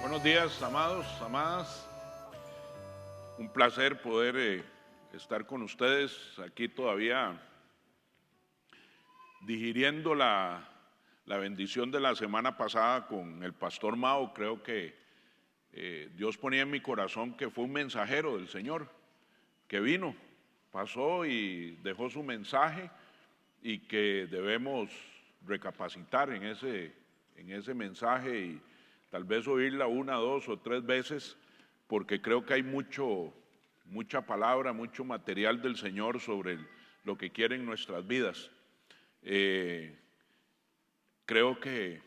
Buenos días, amados, amadas. Un placer poder estar con ustedes aquí todavía digiriendo la bendición de la semana pasada con el pastor Mao. Creo que Dios ponía en mi corazón que fue un mensajero del Señor que vino, pasó y dejó su mensaje y que debemos recapacitar en ese mensaje y tal vez oírla una, dos o tres veces, porque creo que hay mucha palabra, mucho material del Señor sobre lo que quiere en nuestras vidas. Creo que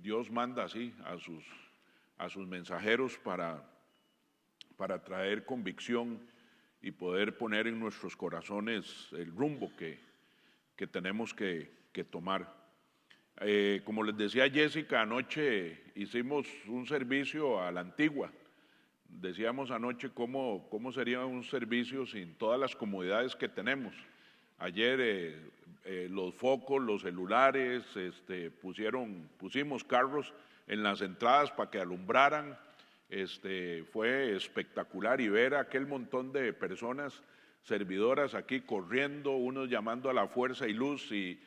Dios manda así a sus mensajeros para traer convicción y poder poner en nuestros corazones el rumbo que tenemos que tomar. Como les decía Jessica, anoche hicimos un servicio a la antigua. Decíamos anoche cómo sería un servicio sin todas las comodidades que tenemos. Ayer los focos, los celulares, pusimos carros en las entradas para que alumbraran. Fue espectacular y ver aquel montón de personas servidoras aquí corriendo, unos llamando a la fuerza y luz y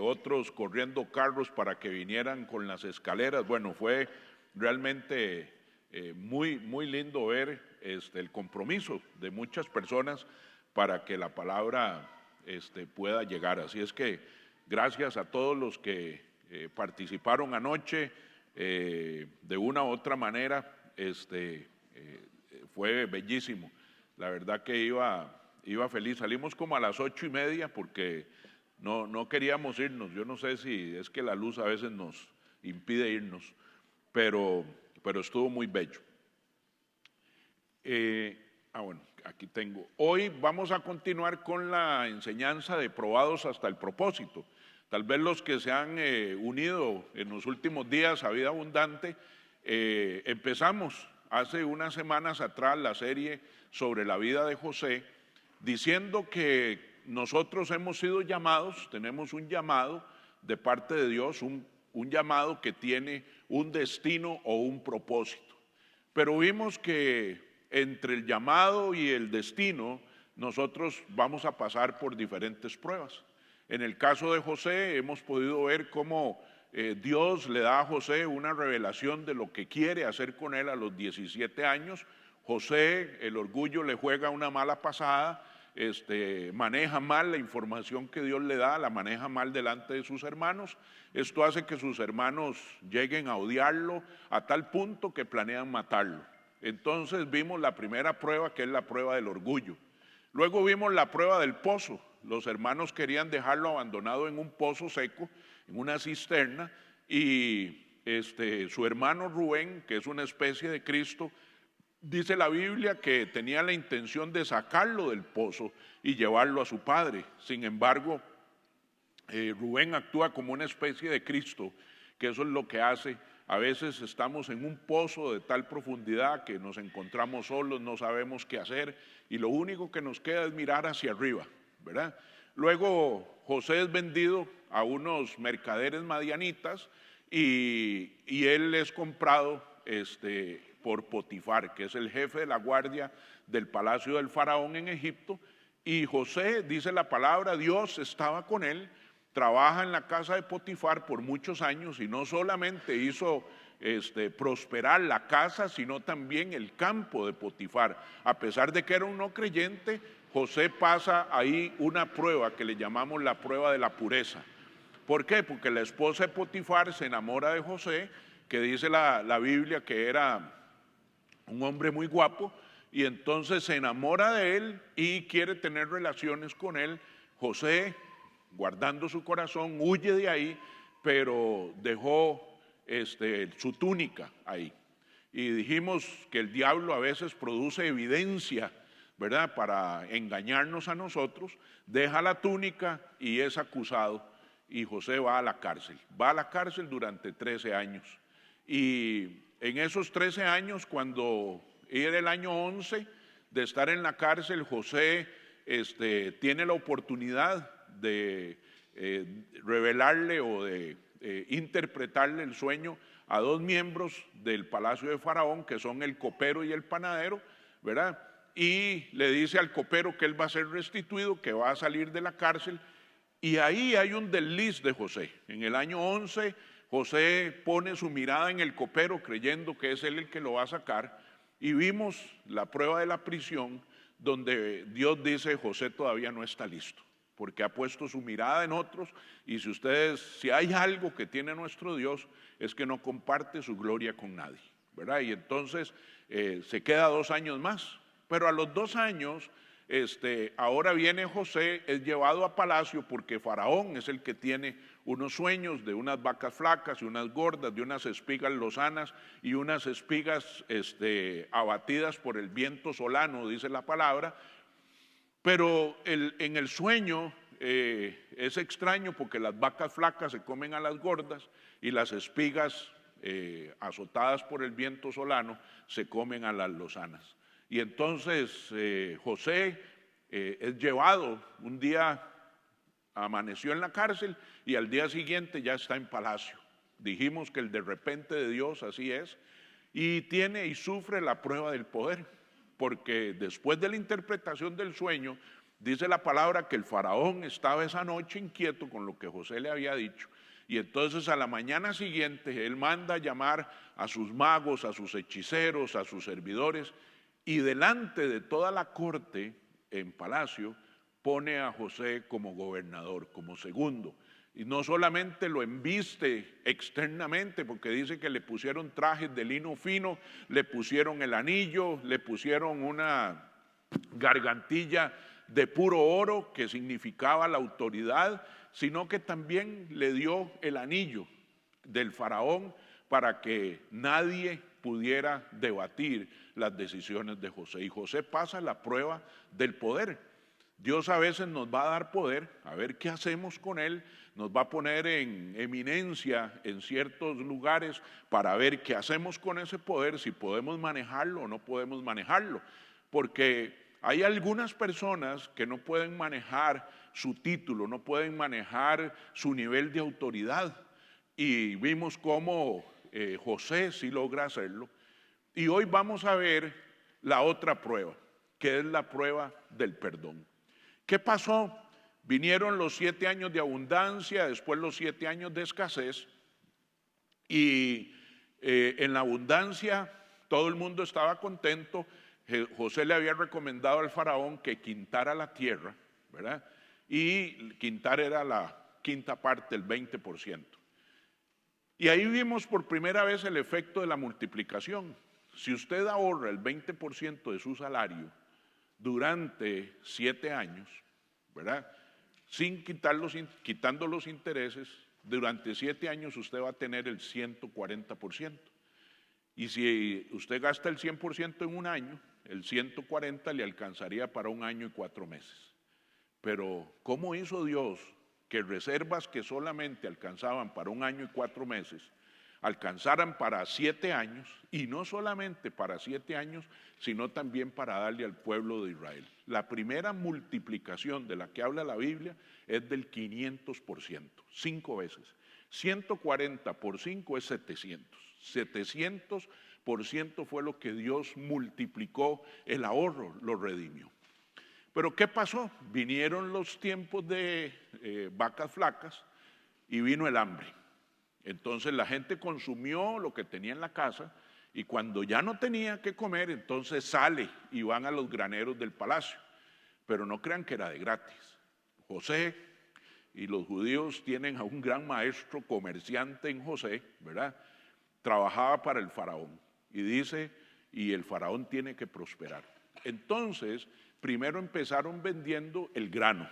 otros corriendo carros para que vinieran con las escaleras. Bueno, fue realmente muy lindo ver el compromiso de muchas personas para que la palabra pueda llegar. Así es que gracias a todos los que participaron anoche de una u otra manera. Fue bellísimo. La verdad que iba feliz. Salimos como a las 8:30 porque no queríamos irnos. Yo no sé si es que la luz a veces nos impide irnos, pero estuvo muy bello. Bueno, aquí tengo. Hoy vamos a continuar con la enseñanza de probados hasta el propósito. Tal vez los que se han unido en los últimos días a Vida Abundante, empezamos hace unas semanas atrás la serie sobre la vida de José, diciendo que nosotros hemos sido llamados, tenemos un llamado de parte de Dios, un llamado que tiene un destino o un propósito. Pero vimos que entre el llamado y el destino nosotros vamos a pasar por diferentes pruebas. En el caso de José hemos podido ver cómo Dios le da a José una revelación de lo que quiere hacer con él a los 17 años. José, el orgullo le juega una mala pasada, maneja mal la información que Dios le da, la maneja mal delante de sus hermanos. Esto hace que sus hermanos lleguen a odiarlo a tal punto que planean matarlo. Entonces vimos la primera prueba, que es la prueba del orgullo. Luego vimos la prueba del pozo. Los hermanos querían dejarlo abandonado en un pozo seco, en una cisterna, y su hermano Rubén, que es una especie de Cristo, dice la Biblia que tenía la intención de sacarlo del pozo y llevarlo a su padre. Sin embargo, Rubén actúa como una especie de Cristo, que eso es lo que hace. A veces estamos en un pozo de tal profundidad que nos encontramos solos, no sabemos qué hacer y lo único que nos queda es mirar hacia arriba, ¿verdad? Luego José es vendido a unos mercaderes madianitas y él es comprado por Potifar, que es el jefe de la guardia del palacio del faraón en Egipto. Y José, dice la palabra, Dios estaba con él. Trabaja en la casa de Potifar por muchos años y no solamente hizo prosperar la casa, sino también el campo de Potifar. A pesar de que era un no creyente, José pasa ahí una prueba que le llamamos la prueba de la pureza. ¿Por qué? Porque la esposa de Potifar se enamora de José, que dice la Biblia que era un hombre muy guapo, y entonces se enamora de él y quiere tener relaciones con él. José, guardando su corazón, huye de ahí, pero dejó su túnica ahí. Y dijimos que el diablo a veces produce evidencia, ¿verdad?, para engañarnos a nosotros. Deja la túnica y es acusado, y José va a la cárcel. Va a la cárcel durante 13 años. Y en esos 13 años, cuando era el año 11 de estar en la cárcel, José tiene la oportunidad de revelarle o de interpretarle el sueño a dos miembros del palacio de Faraón, que son el copero y el panadero, ¿verdad? Y le dice al copero que él va a ser restituido, que va a salir de la cárcel, y ahí hay un desliz de José. En el año 11, José pone su mirada en el copero creyendo que es él el que lo va a sacar, y vimos la prueba de la prisión donde Dios dice: José todavía no está listo, porque ha puesto su mirada en otros, y si hay algo que tiene nuestro Dios, es que no comparte su gloria con nadie, ¿verdad? Y entonces se queda 2 años más, pero a los 2 años, ahora viene José, es llevado a palacio porque Faraón es el que tiene unos sueños de unas vacas flacas y unas gordas, de unas espigas lozanas y unas espigas abatidas por el viento solano, dice la palabra. Pero en el sueño es extraño porque las vacas flacas se comen a las gordas y las espigas azotadas por el viento solano se comen a las lozanas. Y entonces José es llevado, un día amaneció en la cárcel y al día siguiente ya está en palacio. Dijimos que el de repente de Dios así es, y tiene y sufre la prueba del poder, porque después de la interpretación del sueño, dice la palabra que el faraón estaba esa noche inquieto con lo que José le había dicho, y entonces a la mañana siguiente él manda a llamar a sus magos, a sus hechiceros, a sus servidores, y delante de toda la corte en palacio pone a José como gobernador, como segundo. Y no solamente lo embiste externamente, porque dice que le pusieron trajes de lino fino, le pusieron el anillo, le pusieron una gargantilla de puro oro que significaba la autoridad, sino que también le dio el anillo del faraón para que nadie pudiera debatir las decisiones de José. Y José pasa la prueba del poder. Dios a veces nos va a dar poder, a ver qué hacemos con él, nos va a poner en eminencia en ciertos lugares para ver qué hacemos con ese poder, si podemos manejarlo o no podemos manejarlo. Porque hay algunas personas que no pueden manejar su título, no pueden manejar su nivel de autoridad. Y vimos cómo José sí logra hacerlo. Y hoy vamos a ver la otra prueba, que es la prueba del perdón. ¿Qué pasó? Vinieron los 7 años de abundancia, después los 7 años de escasez, y en la abundancia todo el mundo estaba contento. José le había recomendado al faraón que quintara la tierra, ¿verdad? Y quintar era la quinta parte, el 20%. Y ahí vimos por primera vez el efecto de la multiplicación. Si usted ahorra el 20% de su salario durante 7 años, ¿verdad? Sin quitando los intereses, durante 7 años usted va a tener el 140%. Y si usted gasta el 100% en un año, el 140 le alcanzaría para 1 año y 4 meses. Pero ¿cómo hizo Dios que reservas que solamente alcanzaban para 1 año y 4 meses, alcanzaran para 7 años, y no solamente para 7 años, sino también para darle al pueblo de Israel? La primera multiplicación de la que habla la Biblia es del 500%, 5 veces. 140 por 5 es 700. 700% fue lo que Dios multiplicó, el ahorro lo redimió. Pero ¿qué pasó? Vinieron los tiempos de vacas flacas y vino el hambre. Entonces la gente consumió lo que tenía en la casa, y cuando ya no tenía que comer, entonces sale y van a los graneros del palacio. Pero no crean que era de gratis. José y los judíos tienen a un gran maestro comerciante en José, ¿verdad? Trabajaba para el faraón y dice, y el faraón tiene que prosperar. Entonces, primero empezaron vendiendo el grano.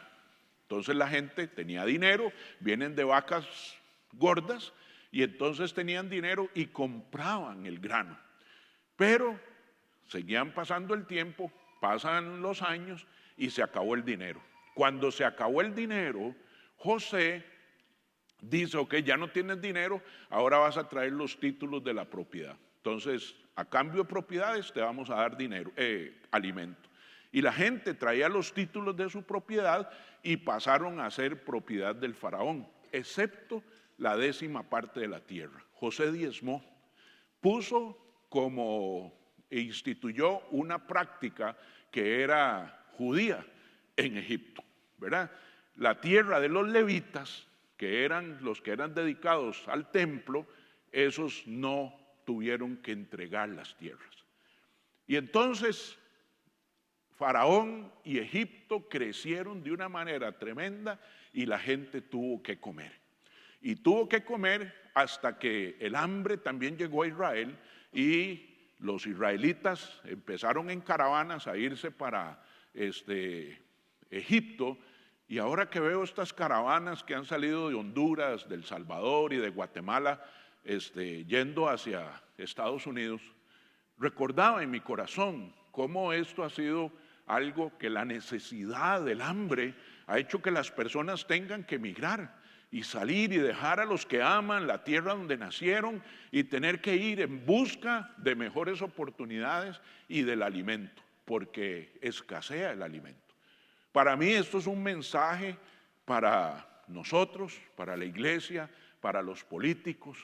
Entonces la gente tenía dinero, vienen de vacas gordas, y entonces tenían dinero y compraban el grano. Pero seguían pasando el tiempo, pasan los años y se acabó el dinero. Cuando se acabó el dinero, José dice, ok, ya no tienes dinero, ahora vas a traer los títulos de la propiedad. Entonces, a cambio de propiedades te vamos a dar dinero, alimento. Y la gente traía los títulos de su propiedad y pasaron a ser propiedad del faraón, excepto la 10ª parte de la tierra. José diezmó, puso e instituyó una práctica que era judía en Egipto, ¿verdad? La tierra de los levitas, que eran los que eran dedicados al templo, esos no tuvieron que entregar las tierras. Y entonces Faraón y Egipto crecieron de una manera tremenda y la gente tuvo que comer. Y tuvo que comer hasta que el hambre también llegó a Israel y los israelitas empezaron en caravanas a irse para Egipto. Y ahora que veo estas caravanas que han salido de Honduras, de El Salvador y de Guatemala, yendo hacia Estados Unidos, recordaba en mi corazón cómo esto ha sido algo que la necesidad del hambre ha hecho que las personas tengan que emigrar y salir y dejar a los que aman la tierra donde nacieron y tener que ir en busca de mejores oportunidades y del alimento, porque escasea el alimento. Para mí esto es un mensaje para nosotros, para la iglesia, para los políticos,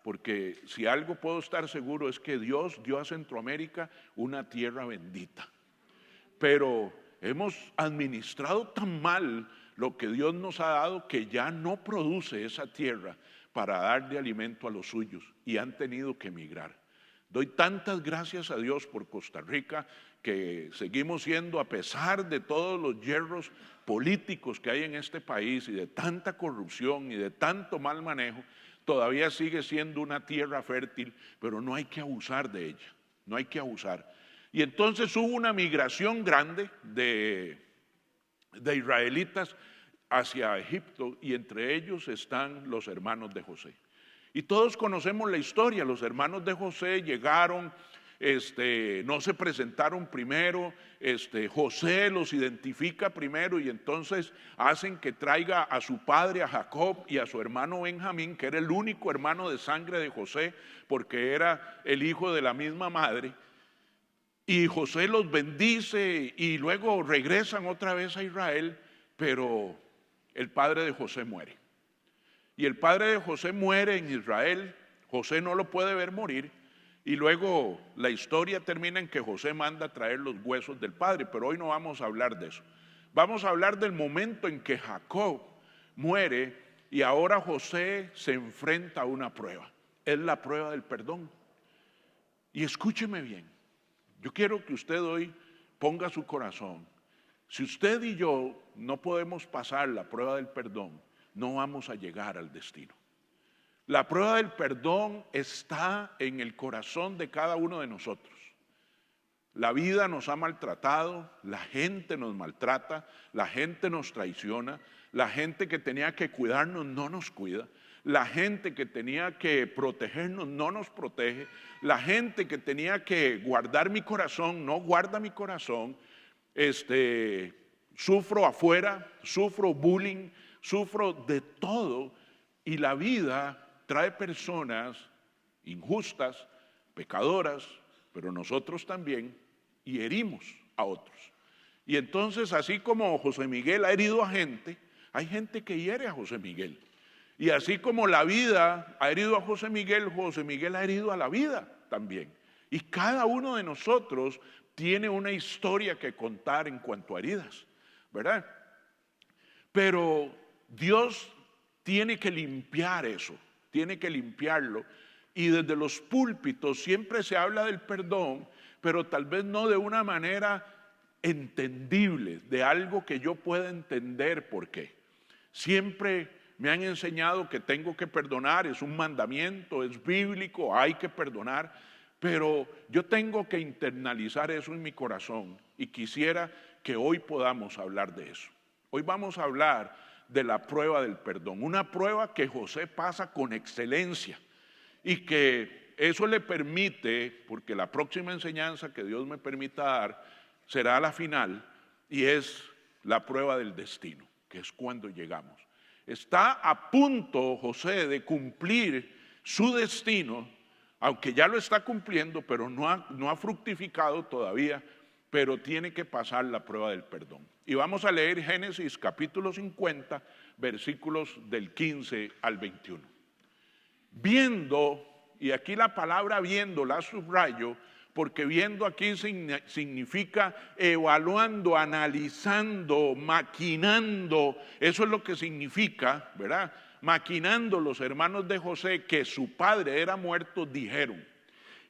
porque si algo puedo estar seguro es que Dios dio a Centroamérica una tierra bendita. Pero hemos administrado tan mal lo que Dios nos ha dado que ya no produce esa tierra para darle alimento a los suyos y han tenido que emigrar. Doy tantas gracias a Dios por Costa Rica, que seguimos siendo, a pesar de todos los hierros políticos que hay en este país y de tanta corrupción y de tanto mal manejo, todavía sigue siendo una tierra fértil, pero no hay que abusar de ella, no hay que abusar. Y entonces hubo una migración grande de israelitas hacia Egipto y entre ellos están los hermanos de José. Y todos conocemos la historia. Los hermanos de José llegaron, no se presentaron primero, José los identifica primero y entonces hacen que traiga a su padre, a Jacob, y a su hermano Benjamín, que era el único hermano de sangre de José, porque era el hijo de la misma madre. Y José los bendice y luego regresan otra vez a Israel, pero el padre de José muere. Y el padre de José muere en Israel, José no lo puede ver morir, y luego la historia termina en que José manda a traer los huesos del padre, pero hoy no vamos a hablar de eso. Vamos a hablar del momento en que Jacob muere y ahora José se enfrenta a una prueba. Es la prueba del perdón. Y escúcheme bien, yo quiero que usted hoy ponga su corazón. Si usted y yo no podemos pasar la prueba del perdón, no vamos a llegar al destino. La prueba del perdón está en el corazón de cada uno de nosotros. La vida nos ha maltratado, la gente nos maltrata, la gente nos traiciona, la gente que tenía que cuidarnos no nos cuida, la gente que tenía que protegernos no nos protege, la gente que tenía que guardar mi corazón no guarda mi corazón. Sufro afuera, sufro bullying, sufro de todo, y la vida trae personas injustas, pecadoras, pero nosotros también, y herimos a otros. Y entonces, así como José Miguel ha herido a gente, hay gente que hiere a José Miguel. Y así como la vida ha herido a José Miguel ha herido a la vida también. Y cada uno de nosotros tiene una historia que contar en cuanto a heridas, ¿verdad? Pero Dios tiene que limpiar eso, tiene que limpiarlo. Y desde los púlpitos siempre se habla del perdón, pero tal vez no de una manera entendible, de algo que yo pueda entender por qué. Siempre me han enseñado que tengo que perdonar, es un mandamiento, es bíblico, hay que perdonar, pero yo tengo que internalizar eso en mi corazón y quisiera que hoy podamos hablar de eso. Hoy vamos a hablar de la prueba del perdón, una prueba que José pasa con excelencia y que eso le permite, porque la próxima enseñanza que Dios me permita dar será la final, y es la prueba del destino, que es cuando llegamos. Está a punto José de cumplir su destino, aunque ya lo está cumpliendo, pero no ha fructificado todavía pero tiene que pasar la prueba del perdón. Y vamos a leer Génesis capítulo 50, versículos del 15 al 21. Viendo, y aquí la palabra viendo la subrayo, porque viendo aquí significa evaluando, analizando, maquinando, eso es lo que significa, ¿verdad? Maquinando los hermanos de José que su padre era muerto, dijeron: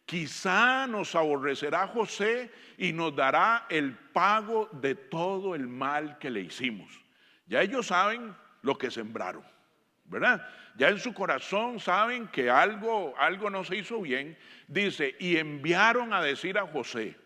quizá nos aborrecerá José y nos dará el pago de todo el mal que le hicimos. Ya ellos saben lo que sembraron, ¿verdad? Ya en su corazón saben que algo no se hizo bien. Dice: y enviaron a decir a José: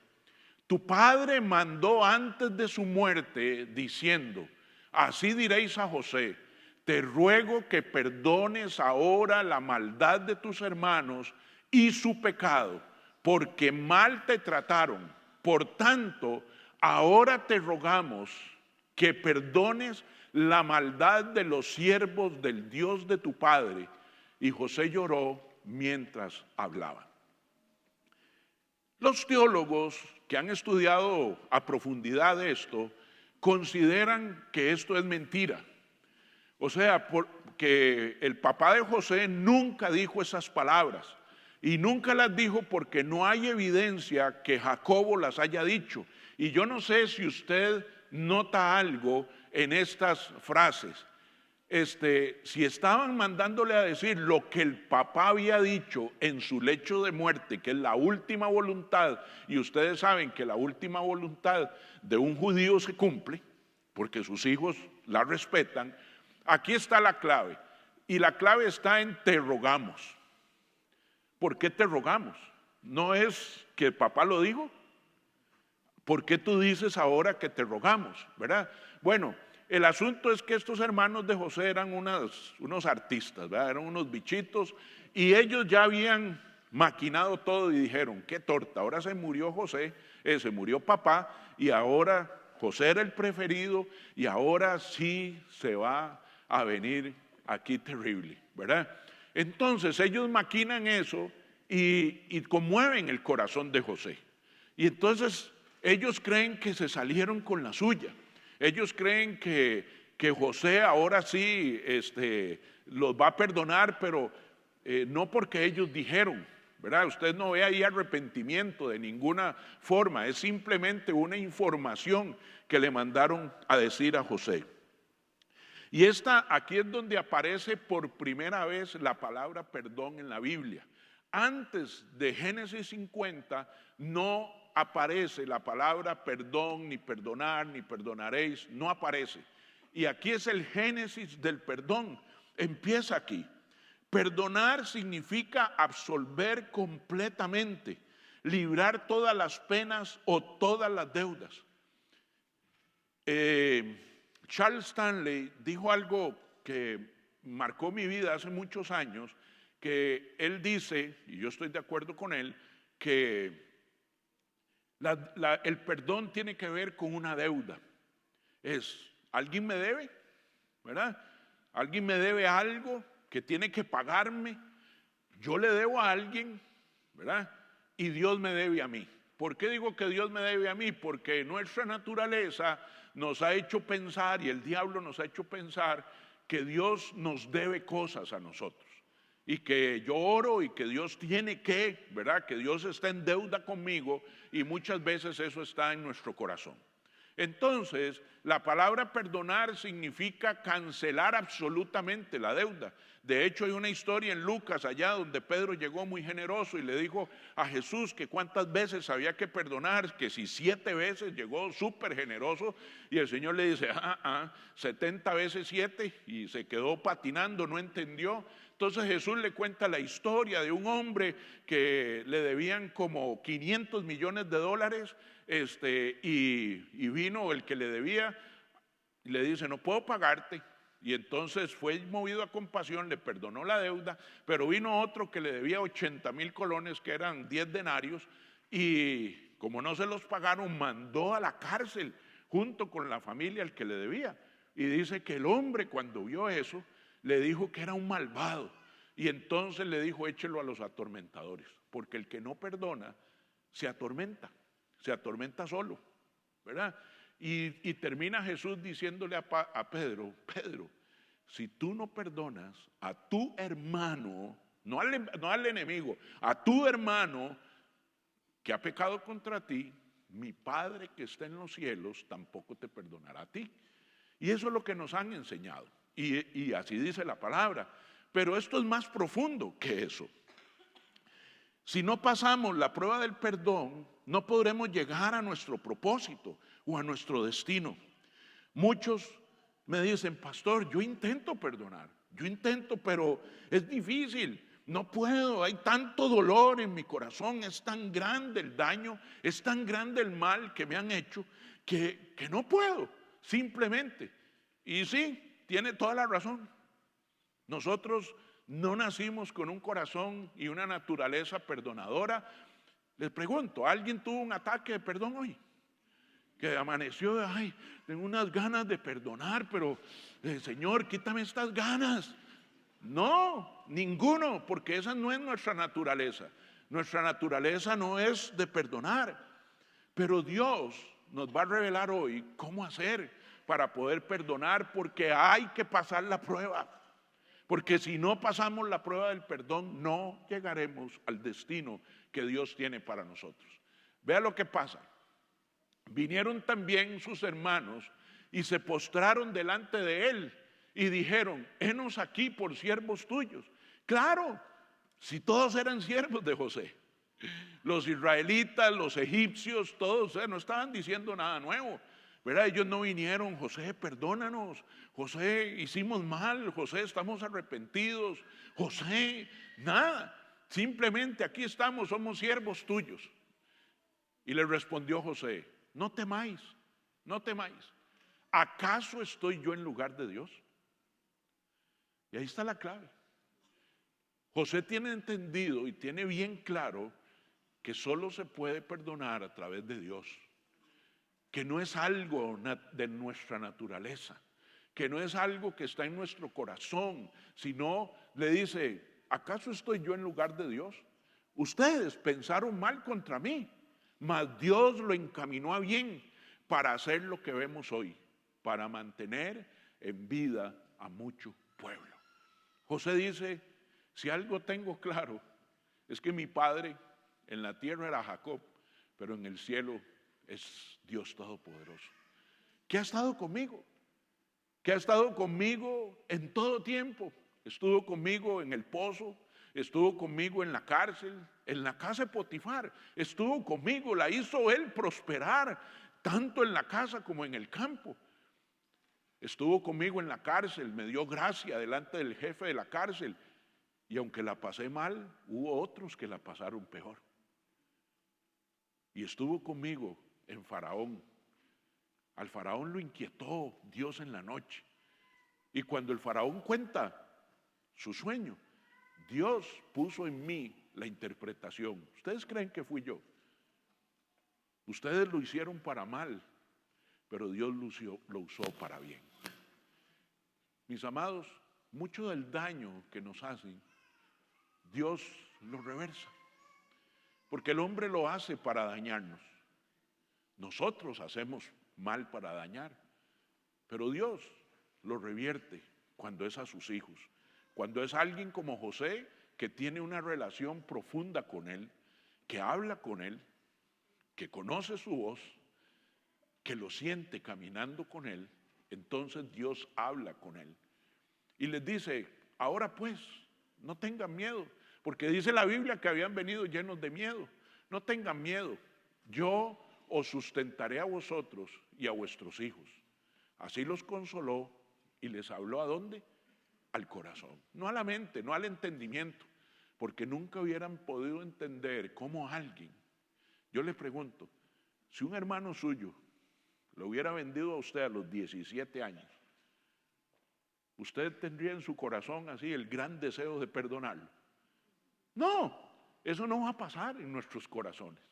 tu padre mandó antes de su muerte diciendo, así diréis a José, te ruego que perdones ahora la maldad de tus hermanos y su pecado, porque mal te trataron. Por tanto, ahora te rogamos que perdones la maldad de los siervos del Dios de tu padre. Y José lloró mientras hablaba. Los teólogos que han estudiado a profundidad esto consideran que esto es mentira. O sea, que el papá de José nunca dijo esas palabras. Y nunca las dijo porque no hay evidencia que Jacobo las haya dicho. Y yo no sé si usted nota algo en estas frases. Si estaban mandándole a decir lo que el papá había dicho en su lecho de muerte, que es la última voluntad, y ustedes saben que la última voluntad de un judío se cumple, porque sus hijos la respetan, aquí está la clave. Y la clave está en te rogamos. ¿Por qué te rogamos? ¿No es que el papá lo dijo? ¿Por qué tú dices ahora que te rogamos? ¿Verdad? Bueno, el asunto es que estos hermanos de José eran unos artistas, ¿verdad? Eran unos bichitos, y ellos ya habían maquinado todo y dijeron: qué torta, ahora se murió José, se murió papá, y ahora José era el preferido, y ahora sí se va a venir aquí terrible, ¿verdad? Entonces ellos maquinan eso y conmueven el corazón de José. Y entonces ellos creen que se salieron con la suya. Ellos creen que José ahora sí los va a perdonar, pero no porque ellos dijeron, ¿verdad? Usted no ve ahí arrepentimiento de ninguna forma, es simplemente una información que le mandaron a decir a José. Y aquí es donde aparece por primera vez la palabra perdón en la Biblia. Antes de Génesis 50 no aparece la palabra perdón, ni perdonar, ni perdonaréis, no aparece. Y aquí es el génesis del perdón, empieza aquí. Perdonar significa absolver completamente, librar todas las penas o todas las deudas. Charles Stanley dijo algo que marcó mi vida hace muchos años, que él dice, y yo estoy de acuerdo con él, que el perdón tiene que ver con una deuda. ¿Alguien me debe? ¿Verdad? ¿Alguien me debe algo que tiene que pagarme? Yo le debo a alguien, ¿verdad? Y Dios me debe a mí. ¿Por qué digo que Dios me debe a mí? Porque nuestra naturaleza nos ha hecho pensar, y el diablo nos ha hecho pensar, que Dios nos debe cosas a nosotros. Y que yo oro y que Dios tiene que, ¿verdad? Que Dios está en deuda conmigo, y muchas veces eso está en nuestro corazón. Entonces, la palabra perdonar significa cancelar absolutamente la deuda. De hecho, hay una historia en Lucas allá donde Pedro llegó muy generoso y le dijo a Jesús que cuántas veces había que perdonar, que si 7 veces, llegó súper generoso, y el Señor le dice 70 veces 7, y se quedó patinando, no entendió. Entonces Jesús le cuenta la historia de un hombre que le debían como 500 millones de dólares, y vino el que le debía y le dice: no puedo pagarte. Y entonces fue movido a compasión, le perdonó la deuda, pero vino otro que le debía 80,000 colones, que eran 10 denarios, y como no se los pagaron, mandó a la cárcel junto con la familia al que le debía. Y dice que el hombre, cuando vio eso, le dijo que era un malvado, y entonces le dijo: échelo a los atormentadores, porque el que no perdona se atormenta solo. ¿verdad? Y termina Jesús diciéndole a Pedro, Pedro, si tú no perdonas a tu hermano, no al enemigo, a tu hermano que ha pecado contra ti, mi Padre que está en los cielos tampoco te perdonará a ti. Y eso es lo que nos han enseñado. Y así dice la palabra. Pero esto es más profundo que eso. Si no pasamos la prueba del perdón, no podremos llegar a nuestro propósito o a nuestro destino. Muchos me dicen, pastor, yo intento perdonar, yo intento, pero es difícil, no puedo, hay tanto dolor en mi corazón, es tan grande el daño, es tan grande el mal que me han hecho, que no puedo, simplemente. Y sí, tiene toda la razón. Nosotros no nacimos con un corazón y una naturaleza perdonadora. Les pregunto, ¿alguien tuvo un ataque de perdón hoy? Que amaneció, ay, tengo unas ganas de perdonar, pero Señor, quítame estas ganas. No, ninguno, porque esa no es nuestra naturaleza. Nuestra naturaleza no es de perdonar. Pero Dios nos va a revelar hoy cómo hacer para poder perdonar, porque hay que pasar la prueba. Porque si no pasamos la prueba del perdón, no llegaremos al destino que Dios tiene para nosotros. Vea lo que pasa. Vinieron también sus hermanos y se postraron delante de él y dijeron, henos aquí por siervos tuyos. Claro, si todos eran siervos de José. Los israelitas, los egipcios, todos no estaban diciendo nada nuevo, ¿verdad? Ellos no vinieron, José, perdónanos, José, hicimos mal, José, estamos arrepentidos, José, nada. Simplemente aquí estamos, somos siervos tuyos. Y le respondió José, no temáis, no temáis. ¿Acaso estoy yo en lugar de Dios? Y ahí está la clave. José tiene entendido y tiene bien claro que solo se puede perdonar a través de Dios, que no es algo de nuestra naturaleza, que no es algo que está en nuestro corazón, sino le dice, ¿acaso estoy yo en lugar de Dios? Ustedes pensaron mal contra mí, mas Dios lo encaminó a bien para hacer lo que vemos hoy, para mantener en vida a mucho pueblo. José dice, si algo tengo claro, es que mi padre en la tierra era Jacob, pero en el cielo es Dios Todopoderoso, que ha estado conmigo, que ha estado conmigo en todo tiempo. Estuvo conmigo en el pozo, estuvo conmigo en la cárcel, en la casa de Potifar, estuvo conmigo, la hizo él prosperar, tanto en la casa como en el campo. Estuvo conmigo en la cárcel, me dio gracia delante del jefe de la cárcel, y aunque la pasé mal, hubo otros que la pasaron peor. Y estuvo conmigo en Faraón. Al Faraón lo inquietó Dios en la noche. Y cuando el Faraón cuenta su sueño, Dios puso en mí la interpretación. ¿Ustedes creen que fui yo? Ustedes lo hicieron para mal, pero Dios lo usó para bien. Mis amados, mucho del daño que nos hacen, Dios lo reversa. Porque el hombre lo hace para dañarnos. Nosotros hacemos mal para dañar. Pero Dios lo revierte cuando es a sus hijos. Cuando es alguien como José, que tiene una relación profunda con él, que habla con él, que conoce su voz, que lo siente caminando con él, entonces Dios habla con él. Y les dice, ahora pues, no tengan miedo, porque dice la Biblia que habían venido llenos de miedo. No tengan miedo, yo os sustentaré a vosotros y a vuestros hijos. Así los consoló y les habló ¿a dónde? Al corazón, no a la mente, no al entendimiento, porque nunca hubieran podido entender cómo alguien, yo le pregunto, si un hermano suyo lo hubiera vendido a usted a los 17 años, ¿usted tendría en su corazón así el gran deseo de perdonarlo? No, eso no va a pasar en nuestros corazones.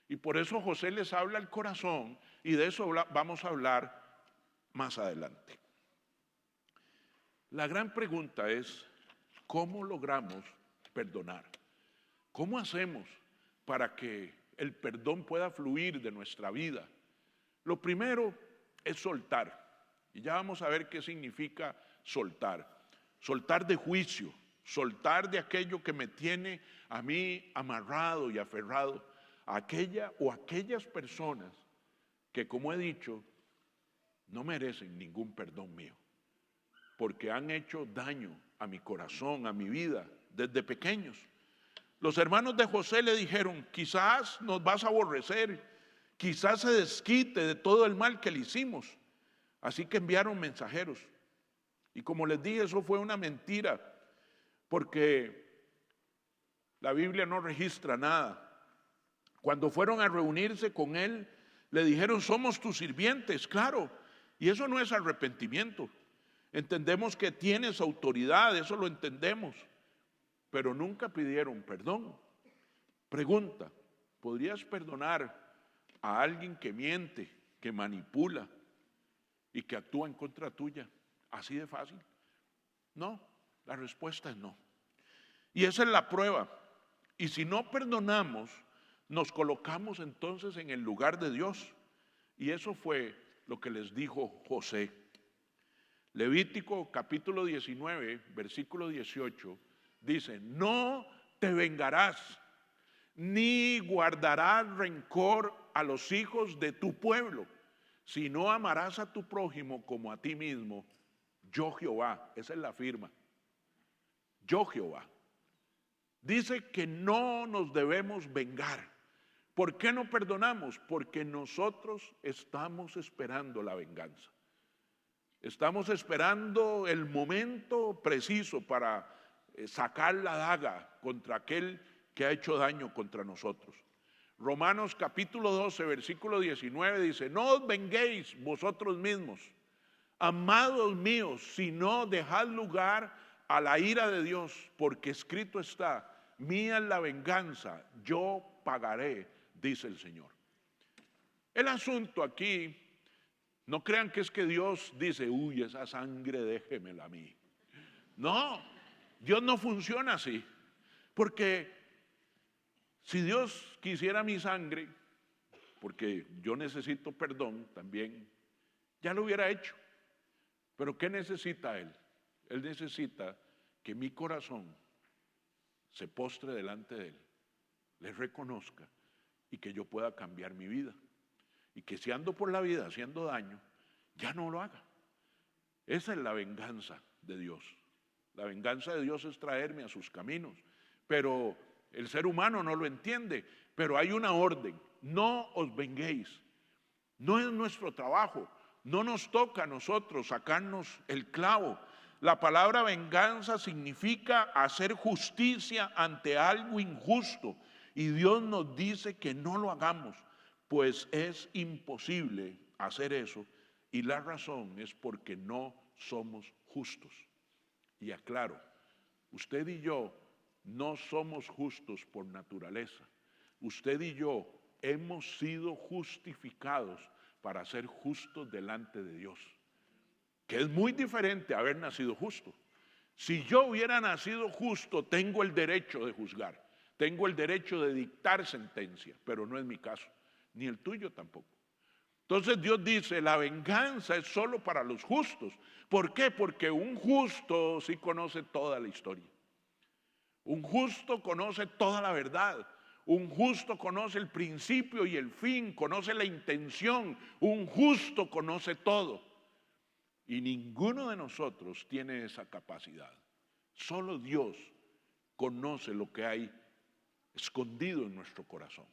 Y por eso José les habla al corazón, y de eso vamos a hablar más adelante. La gran pregunta es, ¿cómo logramos perdonar? ¿Cómo hacemos para que el perdón pueda fluir de nuestra vida? Lo primero es soltar. Y ya vamos a ver qué significa soltar. Soltar de juicio, soltar de aquello que me tiene a mí amarrado y aferrado a aquella o aquellas personas que, como he dicho, no merecen ningún perdón mío, porque han hecho daño a mi corazón, a mi vida, desde pequeños. Los hermanos de José le dijeron: quizás nos vas a aborrecer, quizás se desquite de todo el mal que le hicimos. Así que enviaron mensajeros. Y como les dije, eso fue una mentira, porque la Biblia no registra nada. Cuando fueron a reunirse con él, le dijeron: somos tus sirvientes, claro. Y eso no es arrepentimiento. Entendemos que tienes autoridad, eso lo entendemos. Pero nunca pidieron perdón. Pregunta: ¿podrías perdonar a alguien que miente, que manipula y que actúa en contra tuya? ¿Así de fácil? No, la respuesta es no. Y esa es la prueba. Y si no perdonamos, nos colocamos entonces en el lugar de Dios. Y eso fue lo que les dijo José. Levítico capítulo 19, versículo 18, dice: no te vengarás, ni guardarás rencor a los hijos de tu pueblo, sino amarás a tu prójimo como a ti mismo. Yo Jehová, esa es la firma. Yo Jehová. Dice que no nos debemos vengar. ¿Por qué no perdonamos? Porque nosotros estamos esperando la venganza. Estamos esperando el momento preciso para sacar la daga contra aquel que ha hecho daño contra nosotros. Romanos capítulo 12, versículo 19 dice: no os venguéis vosotros mismos, amados míos, sino dejad lugar a la ira de Dios, porque escrito está: mía es la venganza, yo pagaré, dice el Señor. El asunto aquí, no crean que es que Dios dice: uy, esa sangre déjemela a mí. No, Dios no funciona así, porque si Dios quisiera mi sangre, porque yo necesito perdón también, ya lo hubiera hecho. Pero ¿qué necesita Él? Él necesita que mi corazón se postre delante de Él, le reconozca y que yo pueda cambiar mi vida. Y que si ando por la vida haciendo daño, ya no lo haga. Esa es la venganza de Dios. La venganza de Dios es traerme a sus caminos. Pero el ser humano no lo entiende. Pero hay una orden: no os venguéis. No es nuestro trabajo. No nos toca a nosotros sacarnos el clavo. La palabra venganza significa hacer justicia ante algo injusto. Y Dios nos dice que no lo hagamos, pues es imposible hacer eso. Y la razón es porque no somos justos. Y aclaro, usted y yo no somos justos por naturaleza. Usted y yo hemos sido justificados para ser justos delante de Dios, que es muy diferente a haber nacido justo. Si yo hubiera nacido justo, tengo el derecho de juzgar, tengo el derecho de dictar sentencia, pero no es mi caso, ni el tuyo tampoco. Entonces Dios dice: la venganza es solo para los justos. ¿Por qué? Porque un justo sí conoce toda la historia. Un justo conoce toda la verdad. Un justo conoce el principio y el fin, conoce la intención. Un justo conoce todo. Y ninguno de nosotros tiene esa capacidad. Solo Dios conoce lo que hay escondido en nuestro corazón.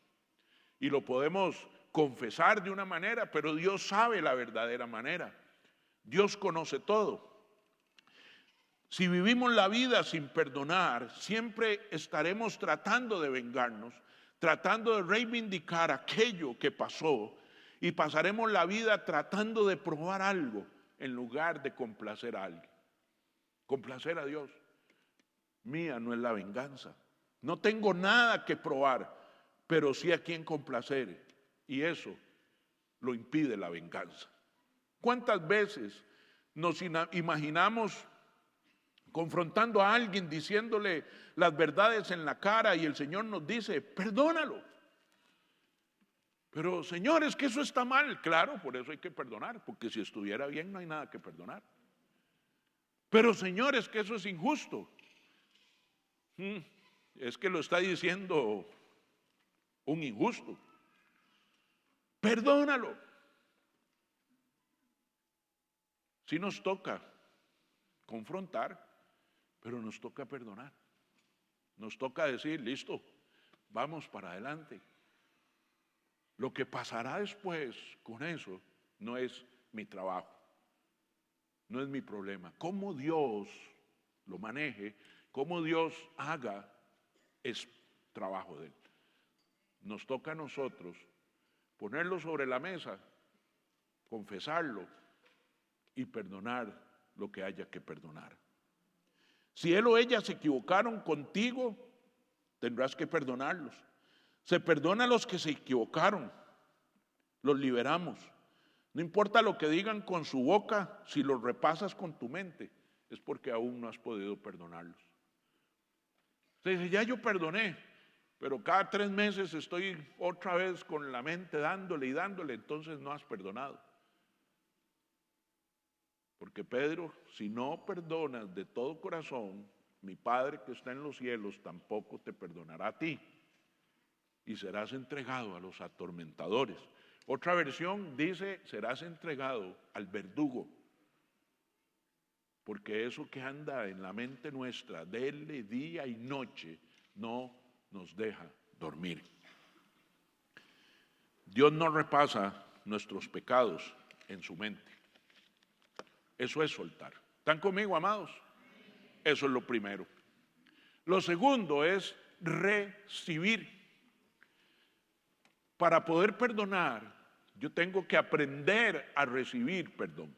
Y lo podemos confesar de una manera, pero Dios sabe la verdadera manera. Dios conoce todo. Si vivimos la vida sin perdonar, siempre estaremos tratando de vengarnos, tratando de reivindicar aquello que pasó, y pasaremos la vida tratando de probar algo en lugar de complacer a alguien. Complacer a Dios. Mía no es la venganza. No tengo nada que probar, pero sí a quien complacer. Y eso lo impide la venganza. ¿Cuántas veces nos imaginamos confrontando a alguien, diciéndole las verdades en la cara, y el Señor nos dice: perdónalo? Pero señores, que eso está mal. Claro, por eso hay que perdonar, porque si estuviera bien no hay nada que perdonar. Pero señores, que eso es injusto. Es que lo está diciendo un injusto. Perdónalo. Sí nos toca confrontar, pero nos toca perdonar. Nos toca decir, listo, vamos para adelante. Lo que pasará después con eso no es mi trabajo, no es mi problema. Cómo Dios lo maneje, cómo Dios haga, es trabajo de Él. Nos toca a nosotros ponerlo sobre la mesa, confesarlo y perdonar lo que haya que perdonar. Si él o ella se equivocaron contigo, tendrás que perdonarlos. Se perdona a los que se equivocaron, los liberamos. No importa lo que digan con su boca, si los repasas con tu mente, es porque aún no has podido perdonarlos. Usted dice, ya yo perdoné, pero cada 3 meses estoy otra vez con la mente dándole y dándole, entonces no has perdonado. Porque Pedro, si no perdonas de todo corazón, mi Padre que está en los cielos tampoco te perdonará a ti. Y serás entregado a los atormentadores. Otra versión dice, serás entregado al verdugo. Porque eso que anda en la mente nuestra, dele día y noche, no nos deja dormir. Dios no repasa nuestros pecados en su mente. Eso es soltar. ¿Están conmigo, amados? Eso es lo primero. Lo segundo es recibir. Para poder perdonar, yo tengo que aprender a recibir perdón.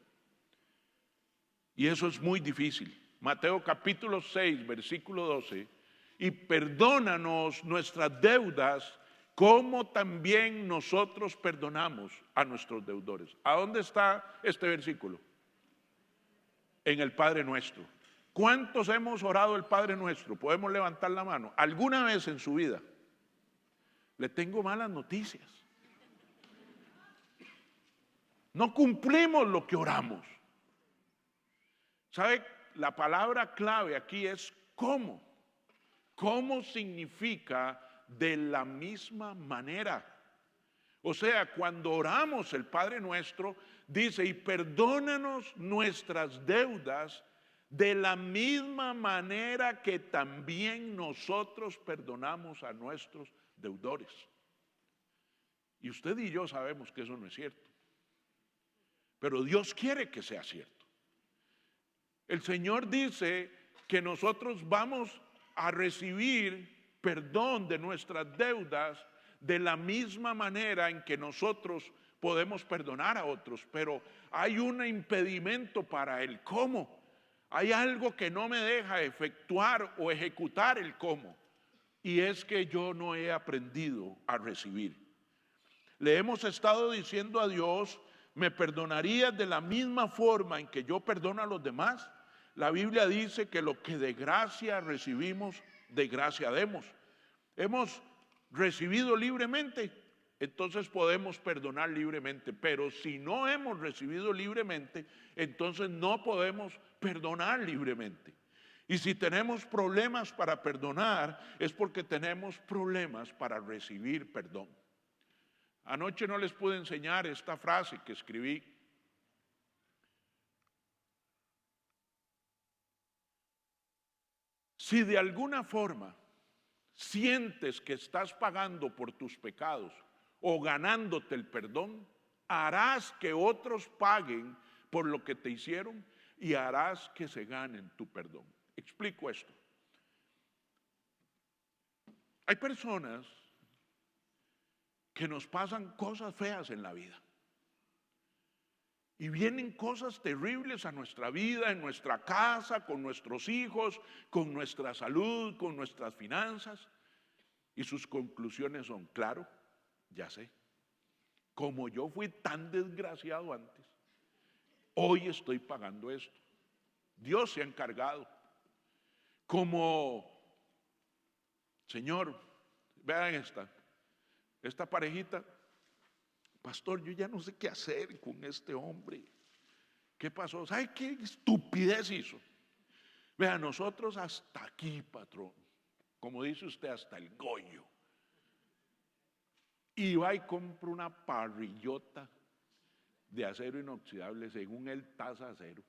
Y eso es muy difícil. Mateo capítulo 6, versículo 12. Y perdónanos nuestras deudas, como también nosotros perdonamos a nuestros deudores. ¿A dónde está este versículo? En el Padre Nuestro. ¿Cuántos hemos orado el Padre Nuestro? Podemos levantar la mano. ¿Alguna vez en su vida? Le tengo malas noticias. No cumplimos lo que oramos. ¿Sabe? La palabra clave aquí es cómo. ¿Cómo significa de la misma manera? O sea, cuando oramos el Padre Nuestro, dice, y perdónanos nuestras deudas de la misma manera que también nosotros perdonamos a nuestros deudores. Y usted y yo sabemos que eso no es cierto. Pero Dios quiere que sea cierto. El Señor dice que nosotros vamos a recibir perdón de nuestras deudas de la misma manera en que nosotros podemos perdonar a otros, pero hay un impedimento para el cómo. Hay algo que no me deja efectuar o ejecutar el cómo, y es que yo no he aprendido a recibir. Le hemos estado diciendo a Dios, ¿me perdonarías de la misma forma en que yo perdono a los demás? La Biblia dice que lo que de gracia recibimos, de gracia demos. Hemos recibido libremente, entonces podemos perdonar libremente. Pero si no hemos recibido libremente, entonces no podemos perdonar libremente. Y si tenemos problemas para perdonar, es porque tenemos problemas para recibir perdón. Anoche no les pude enseñar esta frase que escribí. Si de alguna forma sientes que estás pagando por tus pecados o ganándote el perdón, harás que otros paguen por lo que te hicieron y harás que se ganen tu perdón. Explico esto. Hay personas que nos pasan cosas feas en la vida. Y vienen cosas terribles a nuestra vida, en nuestra casa, con nuestros hijos, con nuestra salud, con nuestras finanzas. Y sus conclusiones son, claro, ya sé, como yo fui tan desgraciado antes, hoy estoy pagando esto. Dios se ha encargado. Como, Señor, vean esta parejita pastor, yo ya no sé qué hacer con este hombre. ¿Qué pasó? ¿Sabe qué estupidez hizo? Vea, nosotros hasta aquí, patrón, como dice usted, hasta el Goyo. Y va y compra una parrillota de acero inoxidable, según él, taza acero.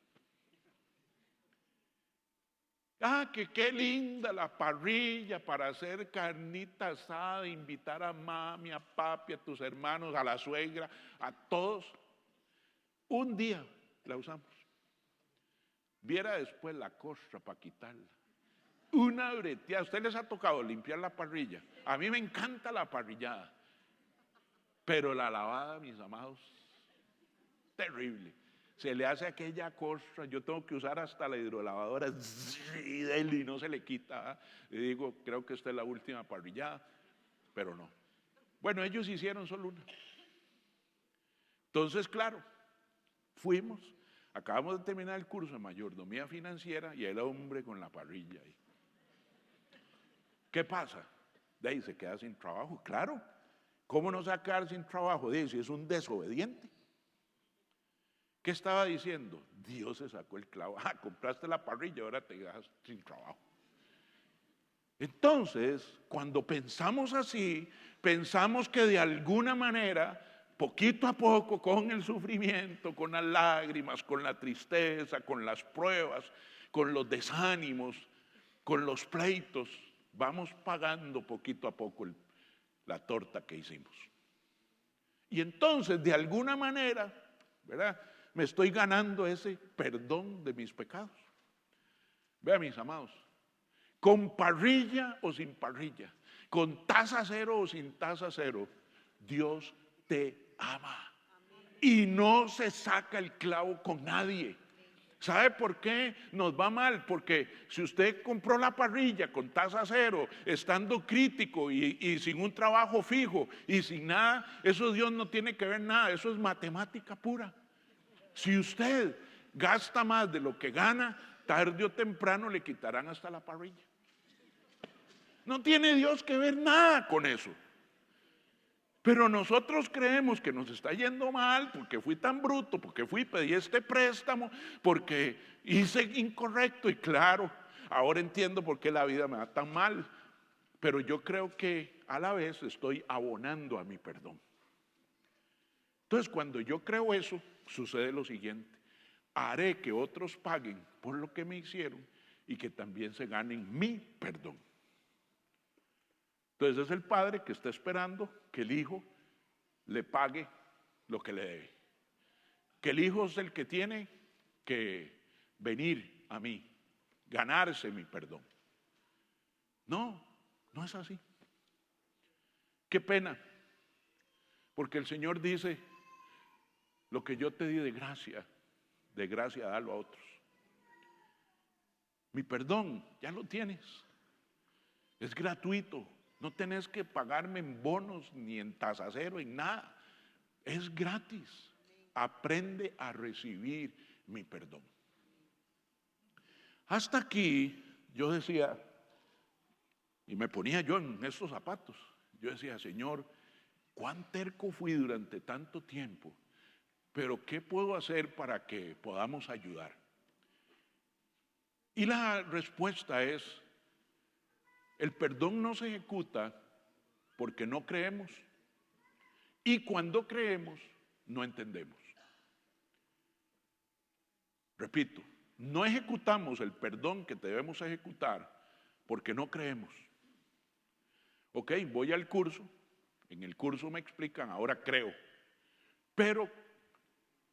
Ah, que qué linda la parrilla para hacer carnita asada, invitar a mami, a papi, a tus hermanos, a la suegra, a todos. Un día la usamos. Viera después la costra para quitarla. Una breteada. ¿A usted les ha tocado limpiar la parrilla? A mí me encanta la parrillada. Pero la lavada, mis amados, terrible. Se le hace aquella costra, yo tengo que usar hasta la hidrolavadora y no se le quita. Y digo, creo que esta es la última parrillada, pero no. Bueno, ellos hicieron solo una. Entonces, claro, fuimos, acabamos de terminar el curso de mayordomía financiera y el hombre con la parrilla ahí. ¿Qué pasa? De ahí se queda sin trabajo, claro. ¿Cómo no sacar sin trabajo? Dice, es un desobediente. ¿Qué estaba diciendo? Dios se sacó el clavo. Ah, compraste la parrilla, ahora te quedas sin trabajo. Entonces, cuando pensamos así, pensamos que de alguna manera, poquito a poco, con el sufrimiento, con las lágrimas, con la tristeza, con las pruebas, con los desánimos, con los pleitos, vamos pagando poquito a poco la torta que hicimos. Y entonces, de alguna manera, ¿verdad?, me estoy ganando ese perdón de mis pecados. Vean, mis amados, con parrilla o sin parrilla, con taza cero o sin taza cero, Dios te ama. Y no se saca el clavo con nadie. ¿Sabe por qué nos va mal? Porque si usted compró la parrilla con taza cero, estando crítico y sin un trabajo fijo y sin nada, eso Dios no tiene que ver nada, eso es matemática pura. Si usted gasta más de lo que gana, tarde o temprano le quitarán hasta la parrilla. No tiene Dios que ver nada con eso. Pero nosotros creemos que nos está yendo mal porque fui tan bruto, porque pedí este préstamo, porque hice incorrecto. Y claro, ahora entiendo por qué la vida me va tan mal. Pero yo creo que a la vez estoy abonando a mi perdón. Entonces, cuando yo creo eso, sucede lo siguiente: haré que otros paguen por lo que me hicieron y que también se ganen mi perdón. Entonces es el padre que está esperando que el hijo le pague lo que le debe. Que el hijo es el que tiene que venir a mí, ganarse mi perdón. No, no es así. Qué pena, porque el Señor dice, lo que yo te di de gracia dalo a otros. Mi perdón, ya lo tienes. Es gratuito. No tenés que pagarme en bonos, ni en tasa cero, en nada. Es gratis. Aprende a recibir mi perdón. Hasta aquí yo decía, y me ponía yo en estos zapatos, yo decía, Señor, cuán terco fui durante tanto tiempo, pero ¿qué puedo hacer para que podamos ayudar? Y la respuesta es, el perdón no se ejecuta porque no creemos, y cuando creemos no entendemos. Repito, no ejecutamos el perdón que debemos ejecutar porque no creemos. Ok, voy al curso, en el curso me explican, ahora creo, pero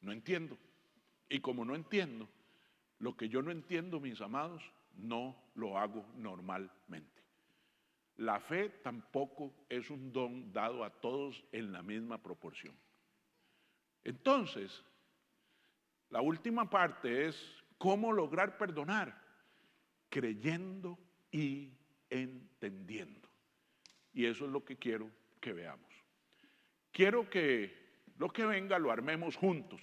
no entiendo. Y como no entiendo, lo que yo no entiendo, mis amados, no lo hago normalmente. La fe tampoco es un don dado a todos en la misma proporción. Entonces, la última parte es cómo lograr perdonar, creyendo y entendiendo. Y eso es lo que quiero que veamos. Quiero que lo que venga lo armemos juntos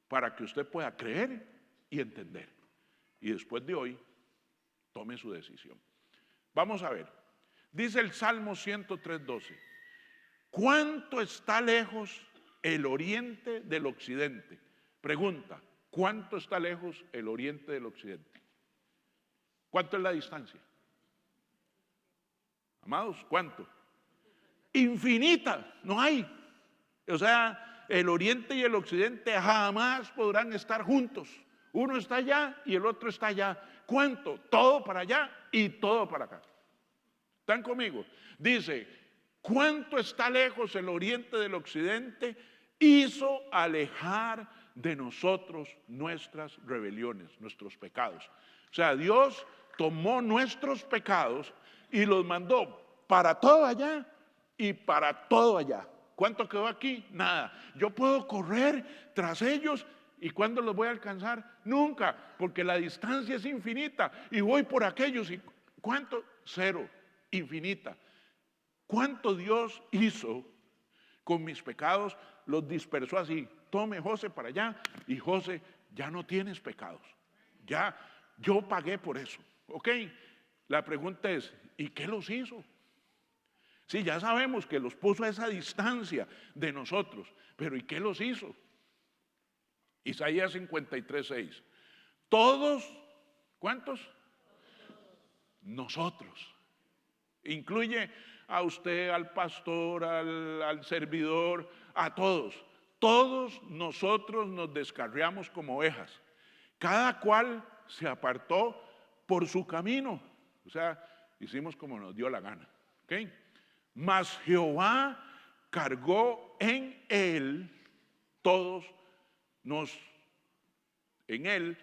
para que usted pueda creer y entender. Y después de hoy, tome su decisión. Vamos a ver. Dice el Salmo 103:12. ¿Cuánto está lejos el oriente del occidente. Pregunta, ¿cuánto está lejos el oriente del occidente? ¿Cuánto es la distancia? Amados, ¿cuánto? Infinita, no hay. O sea, el oriente y el occidente jamás podrán estar juntos. Uno está allá y el otro está allá. ¿Cuánto? Todo para allá y todo para acá. ¿Están conmigo? Dice, ¿cuánto está lejos el oriente del occidente? Hizo alejar de nosotros nuestras rebeliones, nuestros pecados. O sea, Dios tomó nuestros pecados y los mandó para todo allá y para todo allá. ¿Cuánto quedó aquí? Nada. Yo puedo correr tras ellos. ¿Y cuándo los voy a alcanzar? Nunca, porque la distancia es infinita. Y voy por aquellos. ¿Y cuánto? Cero, infinita. ¿Cuánto Dios hizo con mis pecados? Los dispersó así. Tome, José, para allá. Y José, ya no tienes pecados. Ya, yo pagué por eso. ¿Ok? La pregunta es, ¿y qué los hizo? Sí, ya sabemos que los puso a esa distancia de nosotros, pero ¿y qué los hizo? Isaías 53:6. Todos, ¿cuántos? Nosotros. Incluye a usted, al pastor, al servidor, a todos. Todos nosotros nos descarriamos como ovejas. Cada cual se apartó por su camino. O sea, hicimos como nos dio la gana. ¿Ok? Mas Jehová cargó en él en él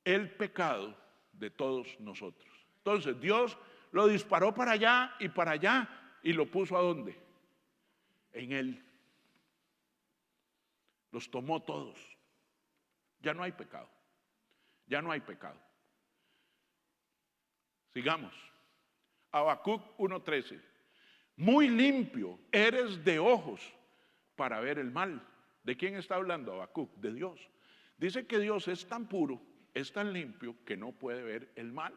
el pecado de todos nosotros. Entonces Dios lo disparó para allá y lo puso ¿a dónde? En él. Los tomó todos. Ya no hay pecado. Ya no hay pecado. Sigamos. Habacuc 1:13. Muy limpio eres de ojos para ver el mal. ¿De quién está hablando Habacuc? De Dios. Dice que Dios es tan puro, es tan limpio que no puede ver el mal.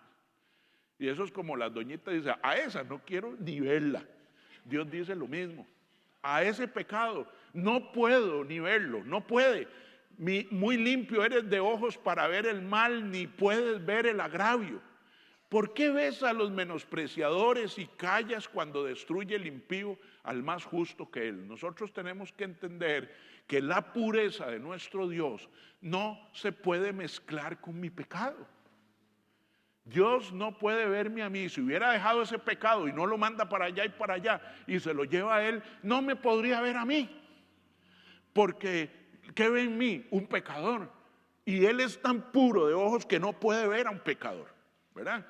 Y eso es como las doñitas dicen, a esa no quiero ni verla. Dios dice lo mismo. A ese pecado no puedo ni verlo, no puede. Muy limpio eres de ojos para ver el mal, ni puedes ver el agravio. ¿Por qué ves a los menospreciadores y callas cuando destruye el impío al más justo que él? Nosotros tenemos que entender que la pureza de nuestro Dios no se puede mezclar con mi pecado. Dios no puede verme a mí. Si hubiera dejado ese pecado y no lo manda para allá y para allá y se lo lleva a él, no me podría ver a mí. Porque, ¿qué ve en mí? Un pecador. Y él es tan puro de ojos que no puede ver a un pecador, ¿verdad?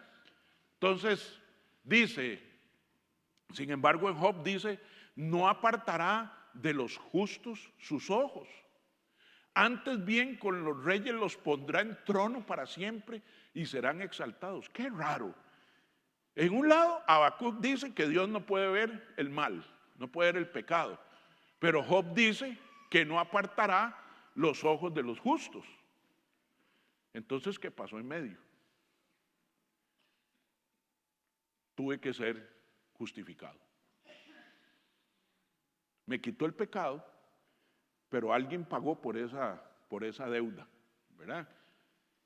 Entonces, dice, sin embargo en Job dice, no apartará de los justos sus ojos. Antes bien con los reyes los pondrá en trono para siempre y serán exaltados. Qué raro. En un lado, Habacuc dice que Dios no puede ver el mal, no puede ver el pecado. Pero Job dice que no apartará los ojos de los justos. Entonces, ¿qué pasó en medio? Tuve que ser justificado. Me quitó el pecado, pero alguien pagó por esa deuda, ¿verdad?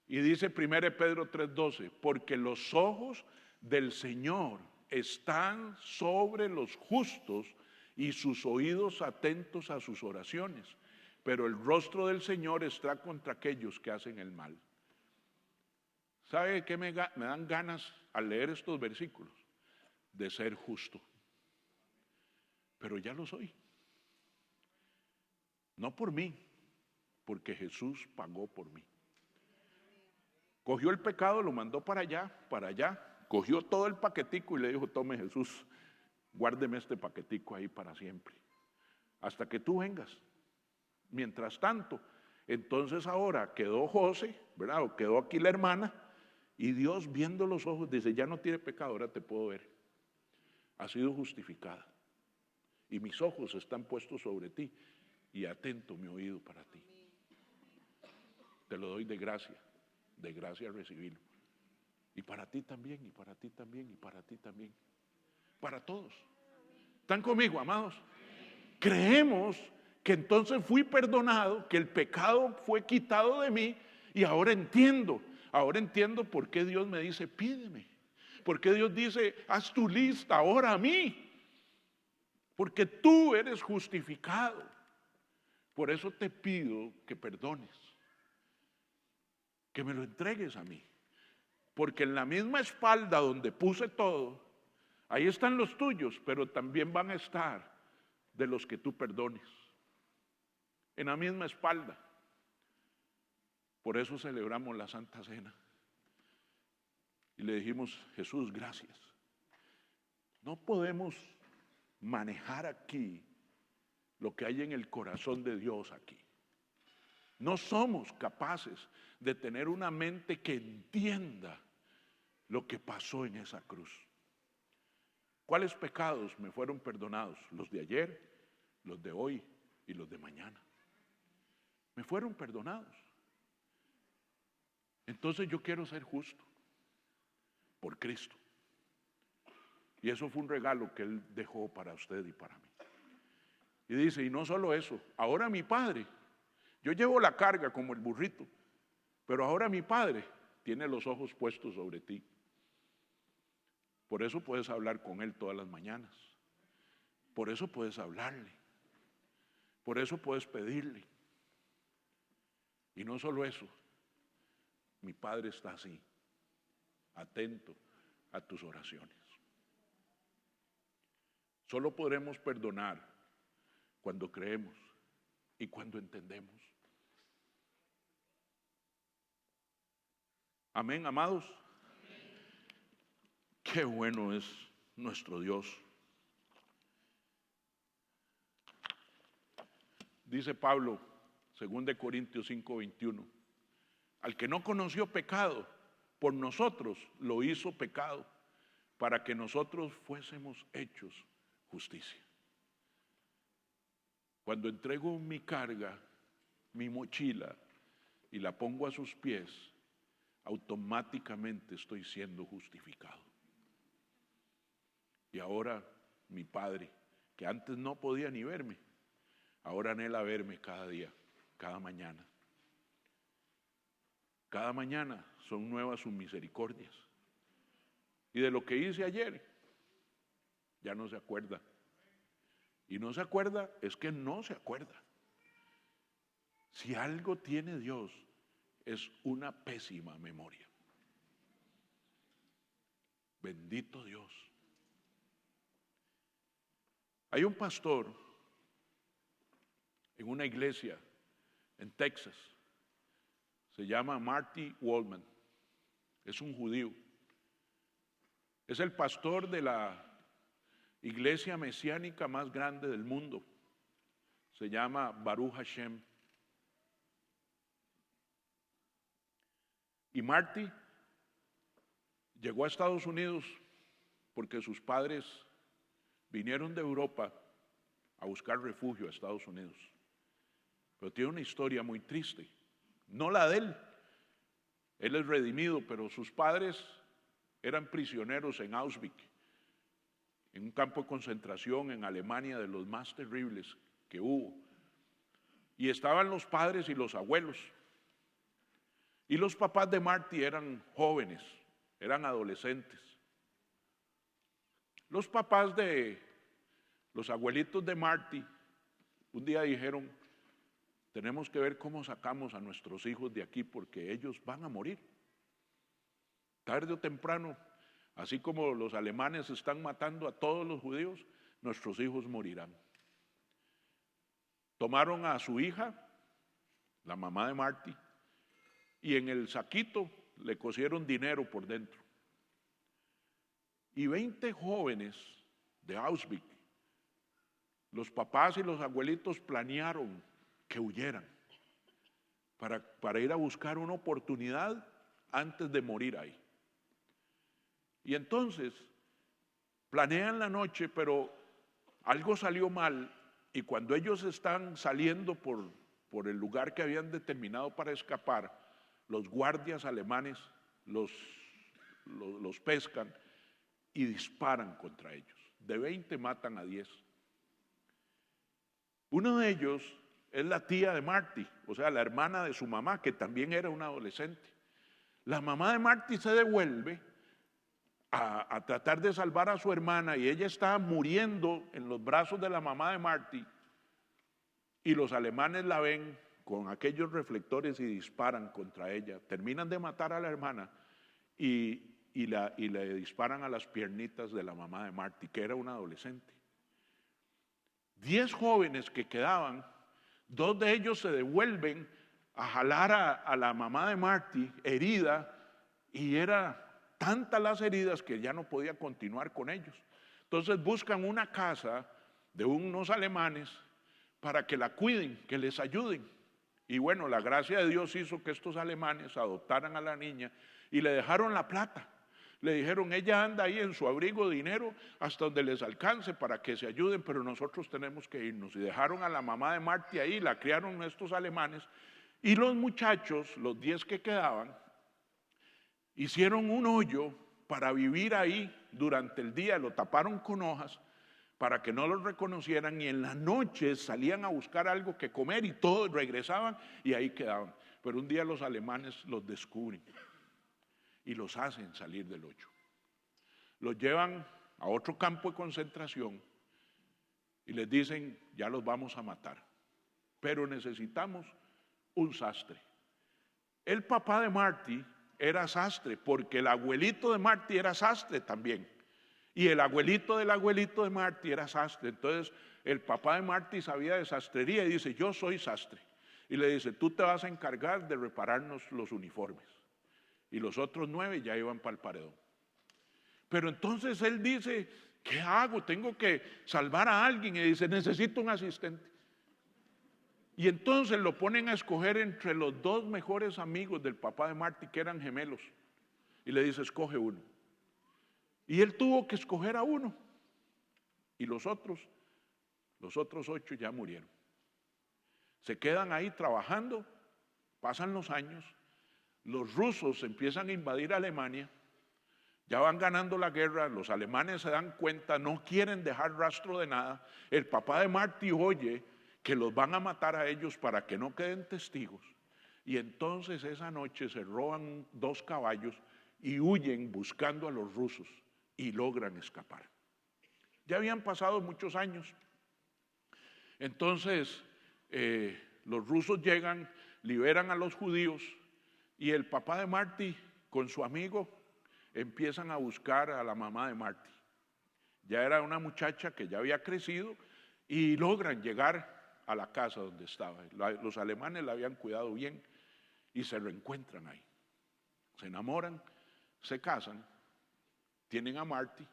Y dice 1 Pedro 3:12, porque los ojos del Señor están sobre los justos y sus oídos atentos a sus oraciones, pero el rostro del Señor está contra aquellos que hacen el mal. ¿Sabe qué me dan ganas al leer estos versículos? De ser justo. Pero ya lo soy. No por mí, porque Jesús pagó por mí. Cogió el pecado, lo mandó para allá, cogió todo el paquetico y le dijo, tome Jesús, guárdeme este paquetico ahí para siempre, hasta que tú vengas. Mientras tanto, entonces ahora quedó José, ¿verdad? O quedó aquí la hermana, y Dios viendo los ojos dice, ya no tiene pecado, ahora te puedo ver. Ha sido justificada. Y mis ojos están puestos sobre ti y atento mi oído para ti. Te lo doy de gracia recibirlo. Y para ti también, y para ti también, y para ti también. Para todos. ¿Están conmigo, amados? Creemos que entonces fui perdonado, que el pecado fue quitado de mí y ahora entiendo por qué Dios me dice, pídeme, por qué Dios dice, haz tu lista, ora a mí, porque tú eres justificado. Por eso te pido que perdones, que me lo entregues a mí, porque en la misma espalda donde puse todo, ahí están los tuyos, pero también van a estar de los que tú perdones, en la misma espalda. Por eso celebramos la Santa Cena. Y le dijimos, Jesús, gracias. No podemos manejar aquí lo que hay en el corazón de Dios aquí. No somos capaces de tener una mente que entienda lo que pasó en esa cruz. ¿Cuáles pecados me fueron perdonados? Los de ayer, los de hoy y los de mañana. Me fueron perdonados. Entonces yo quiero ser justo por Cristo. Y eso fue un regalo que Él dejó para usted y para mí. Y dice, y no solo eso, ahora mi Padre, yo llevo la carga como el burrito, pero ahora mi Padre tiene los ojos puestos sobre ti. Por eso puedes hablar con Él todas las mañanas. Por eso puedes hablarle. Por eso puedes pedirle. Y no solo eso, mi Padre está así, atento a tus oraciones. Solo podremos perdonar cuando creemos y cuando entendemos. Amén, amados. Qué bueno es nuestro Dios. Dice Pablo, 2 Corintios 5:21, al que no conoció pecado, por nosotros lo hizo pecado, para que nosotros fuésemos hechos justicia. Cuando entrego mi carga, mi mochila, y la pongo a sus pies, automáticamente estoy siendo justificado. Y ahora mi Padre, que antes no podía ni verme, ahora anhela verme cada día, cada mañana. Cada mañana son nuevas sus misericordias. Y de lo que hice ayer, ya no se acuerda. Y no se acuerda, es que no se acuerda. Si algo tiene Dios, es una pésima memoria. Bendito Dios. Hay un pastor en una iglesia en Texas, se llama Marty Waldman, es un judío, es el pastor de la iglesia mesiánica más grande del mundo, se llama Baruch Hashem. Y Marty llegó a Estados Unidos porque sus padres vinieron de Europa a buscar refugio a Estados Unidos. Pero tiene una historia muy triste, no la de él. Él es redimido, pero sus padres eran prisioneros en Auschwitz, en un campo de concentración en Alemania de los más terribles que hubo. Y estaban los padres y los abuelos. Y los papás de Marty eran jóvenes, eran adolescentes. Los papás de los abuelitos de Marty un día dijeron, tenemos que ver cómo sacamos a nuestros hijos de aquí porque ellos van a morir. Tarde o temprano, así como los alemanes están matando a todos los judíos, nuestros hijos morirán. Tomaron a su hija, la mamá de Marty, y en el saquito le cosieron dinero por dentro. Y 20 jóvenes de Auschwitz, los papás y los abuelitos planearon que huyeran para ir a buscar una oportunidad antes de morir ahí. Y entonces planean la noche, pero algo salió mal y cuando ellos están saliendo por el lugar que habían determinado para escapar, los guardias alemanes los pescan y disparan contra ellos. De 20 matan a 10. Uno de ellos es la tía de Marty, o sea, la hermana de su mamá, que también era una adolescente. La mamá de Marty se devuelve a tratar de salvar a su hermana y ella está muriendo en los brazos de la mamá de Marty y los alemanes la ven con aquellos reflectores y disparan contra ella. Terminan de matar a la hermana y le disparan a las piernitas de la mamá de Marty, que era una adolescente. 10 jóvenes que quedaban, 2 de ellos se devuelven a jalar a la mamá de Marty, herida, y era tantas las heridas que ya no podía continuar con ellos. Entonces buscan una casa de unos alemanes para que la cuiden, que les ayuden. Y bueno, la gracia de Dios hizo que estos alemanes adoptaran a la niña y le dejaron la plata. Le dijeron, ella anda ahí en su abrigo de dinero hasta donde les alcance para que se ayuden, pero nosotros tenemos que irnos. Y dejaron a la mamá de Marty ahí, la criaron estos alemanes. Y los muchachos, los 10 que quedaban, hicieron un hoyo para vivir ahí durante el día, lo taparon con hojas para que no los reconocieran y en la noche salían a buscar algo que comer y todos regresaban y ahí quedaban. Pero un día los alemanes los descubren y los hacen salir del hoyo. Los llevan a otro campo de concentración y les dicen, ya los vamos a matar, pero necesitamos un sastre. El papá de Marty era sastre, porque el abuelito de Marty era sastre también. Y el abuelito de Marty era sastre. Entonces el papá de Marty sabía de sastrería y dice, yo soy sastre. Y le dice, tú te vas a encargar de repararnos los uniformes. Y los otros 9 ya iban para el paredón. Pero entonces él dice, ¿qué hago? Tengo que salvar a alguien. Y dice, necesito un asistente. Y entonces lo ponen a escoger entre los 2 mejores amigos del papá de Marty, que eran gemelos. Y le dice, escoge uno. Y él tuvo que escoger a uno. Y los otros 8 ya murieron. Se quedan ahí trabajando, pasan los años, los rusos empiezan a invadir Alemania, ya van ganando la guerra, los alemanes se dan cuenta, no quieren dejar rastro de nada. El papá de Marty oye que los van a matar a ellos para que no queden testigos. Y entonces esa noche se roban 2 caballos y huyen buscando a los rusos y logran escapar. Ya habían pasado muchos años. Entonces los rusos llegan, liberan a los judíos y el papá de Marty con su amigo empiezan a buscar a la mamá de Marty. Ya era una muchacha que ya había crecido y logran llegar a la casa donde estaba. Los alemanes la habían cuidado bien y se reencuentran ahí. Se enamoran, se casan, tienen a Marty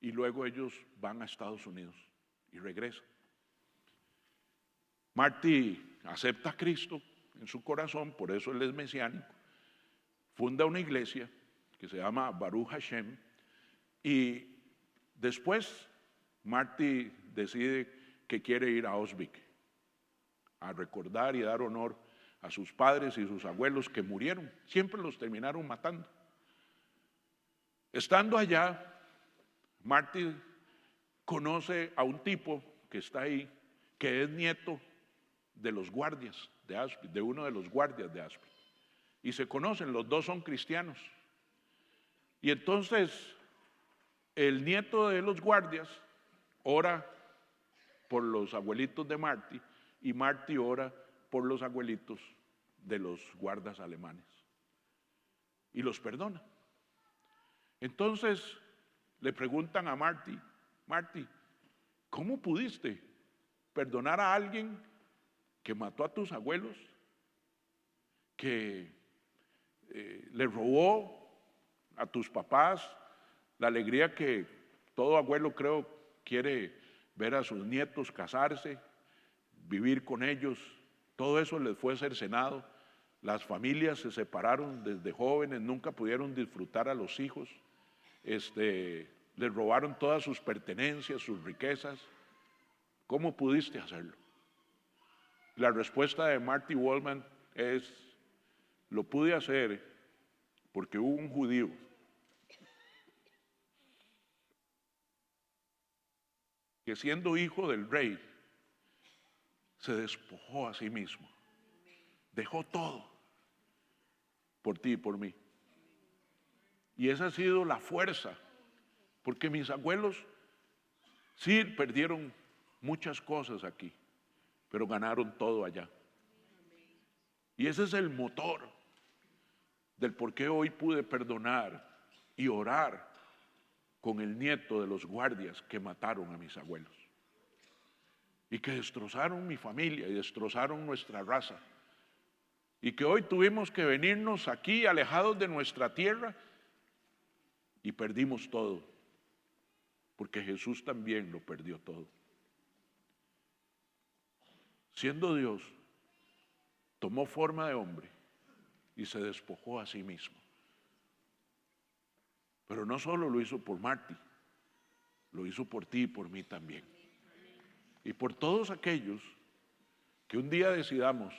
y luego ellos van a Estados Unidos y regresan. Marty acepta a Cristo en su corazón, por eso él es mesiánico, funda una iglesia que se llama Baruch Hashem y después Marty decide que quiere ir a Auschwitz a recordar y dar honor a sus padres y sus abuelos que murieron, siempre los terminaron matando. Estando allá, Marty conoce a un tipo que está ahí, que es nieto de los guardias de Auschwitz, de uno de los guardias de Auschwitz. Y se conocen, los 2 son cristianos. Y entonces el nieto de los guardias ora por los abuelitos de Marty y Marty ora por los abuelitos de los guardas alemanes. Y los perdona. Entonces le preguntan a Marty, Marty, ¿cómo pudiste perdonar a alguien que mató a tus abuelos, que le robó a tus papás la alegría que todo abuelo creo quiere ver a sus nietos casarse, vivir con ellos? Todo eso les fue cercenado. Las familias se separaron desde jóvenes, nunca pudieron disfrutar a los hijos. Les robaron todas sus pertenencias, sus riquezas. ¿Cómo pudiste hacerlo? La respuesta de Marty Waldman es, lo pude hacer porque hubo un judío que siendo hijo del rey, se despojó a sí mismo. Dejó todo por ti y por mí. Y esa ha sido la fuerza, porque mis abuelos sí perdieron muchas cosas aquí, pero ganaron todo allá. Y ese es el motor del por qué hoy pude perdonar y orar con el nieto de los guardias que mataron a mis abuelos y que destrozaron mi familia y destrozaron nuestra raza, y que hoy tuvimos que venirnos aquí alejados de nuestra tierra y perdimos todo, porque Jesús también lo perdió todo. Siendo Dios, tomó forma de hombre y se despojó a sí mismo. Pero no solo lo hizo por Marty, lo hizo por ti y por mí también. Y por todos aquellos que un día decidamos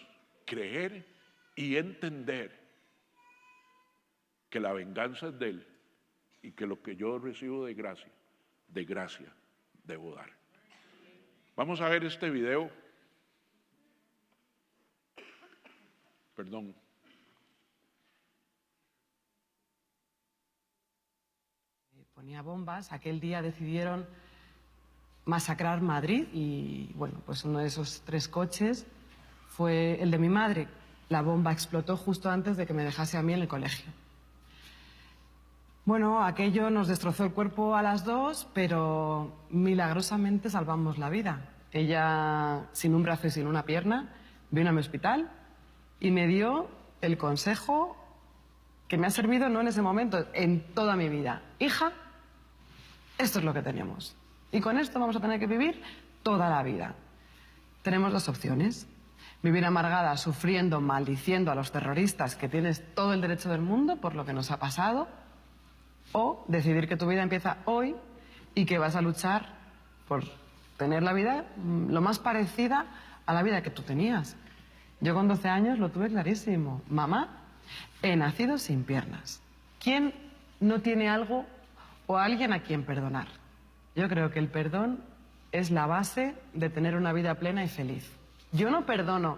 creer y entender que la venganza es de Él y que lo que yo recibo de gracia debo dar. Vamos a ver este video. Perdón. Ponía bombas. Aquel día decidieron masacrar Madrid y, bueno, pues uno de esos 3 coches fue el de mi madre. La bomba explotó justo antes de que me dejase a mí en el colegio. Bueno, aquello nos destrozó el cuerpo a las 2, pero milagrosamente salvamos la vida. Ella, sin un brazo y sin una pierna, vino a mi hospital y me dio el consejo que me ha servido no en ese momento, en toda mi vida. Hija, esto es lo que tenemos. Y con esto vamos a tener que vivir toda la vida. Tenemos 2 opciones. Vivir amargada, sufriendo, maldiciendo a los terroristas, que tienes todo el derecho del mundo por lo que nos ha pasado, o decidir que tu vida empieza hoy y que vas a luchar por tener la vida lo más parecida a la vida que tú tenías. Yo con 12 años lo tuve clarísimo. Mamá, he nacido sin piernas. ¿Quién no tiene algo o alguien a quien perdonar? Yo creo que el perdón es la base de tener una vida plena y feliz. Yo no perdono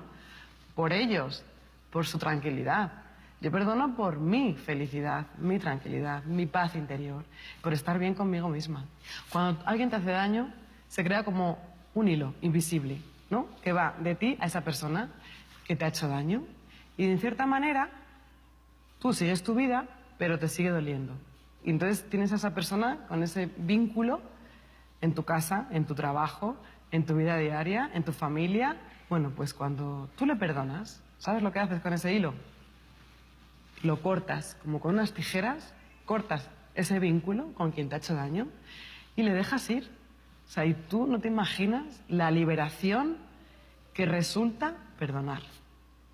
por ellos, por su tranquilidad. Yo perdono por mi felicidad, mi tranquilidad, mi paz interior, por estar bien conmigo misma. Cuando alguien te hace daño, se crea como un hilo invisible, ¿no? Que va de ti a esa persona que te ha hecho daño. Y en cierta manera, tú sigues tu vida, pero te sigue doliendo. Y entonces tienes a esa persona con ese vínculo en tu casa, en tu trabajo, en tu vida diaria, en tu familia. Bueno, pues cuando tú le perdonas, ¿sabes lo que haces con ese hilo? Lo cortas, como con unas tijeras, cortas ese vínculo con quien te ha hecho daño y le dejas ir. O sea, y tú no te imaginas la liberación que resulta perdonar.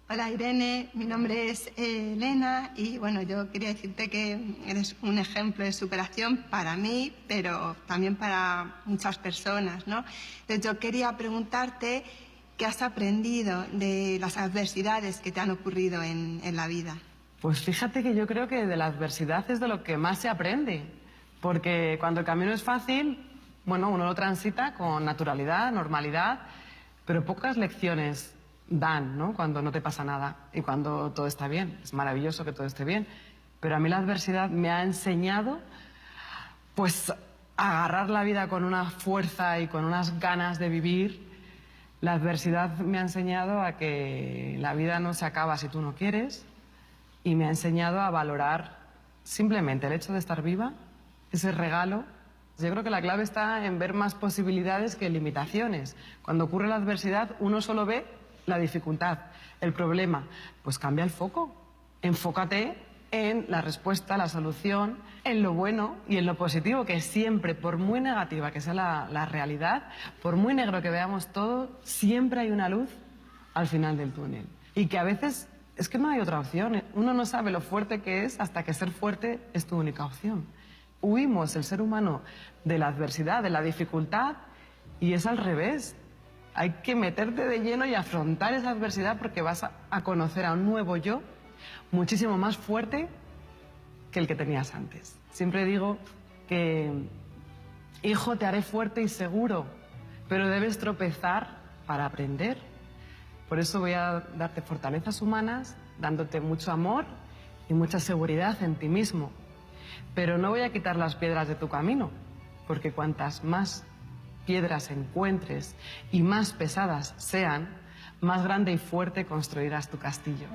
Hola Irene, mi nombre es Elena y bueno, yo quería decirte que eres un ejemplo de superación para mí, pero también para muchas personas, ¿no? Entonces yo quería preguntarte qué has aprendido de las adversidades que te han ocurrido en la vida. Pues fíjate que yo creo que de la adversidad es de lo que más se aprende, porque cuando el camino es fácil, bueno, uno lo transita con naturalidad, normalidad, pero pocas lecciones dan, ¿no? Cuando no te pasa nada y cuando todo está bien. Es maravilloso que todo esté bien, pero a mí la adversidad me ha enseñado, pues, a agarrar la vida con una fuerza y con unas ganas de vivir. La adversidad me ha enseñado a que la vida no se acaba si tú no quieres, y me ha enseñado a valorar simplemente el hecho de estar viva, ese regalo. Yo creo que la clave está en ver más posibilidades que limitaciones. Cuando ocurre la adversidad, uno solo ve la dificultad, el problema. Pues cambia el foco. Enfócate en la respuesta, la solución, en lo bueno y en lo positivo, que siempre, por muy negativa que sea la realidad, por muy negro que veamos todo, siempre hay una luz al final del túnel. Y que a veces es que no hay otra opción. Uno no sabe lo fuerte que es hasta que ser fuerte es tu única opción. Huimos, el ser humano, de la adversidad, de la dificultad, y es al revés. Hay que meterte de lleno y afrontar esa adversidad porque vas a conocer a un nuevo yo muchísimo más fuerte que el que tenías antes. Siempre digo que, hijo, te haré fuerte y seguro, pero debes tropezar para aprender Por eso voy a darte fortalezas humanas, dándote mucho amor y mucha seguridad en ti mismo. Pero no voy a quitar las piedras de tu camino, porque cuantas más piedras encuentres y más pesadas sean, más grande y fuerte construirás tu castillo.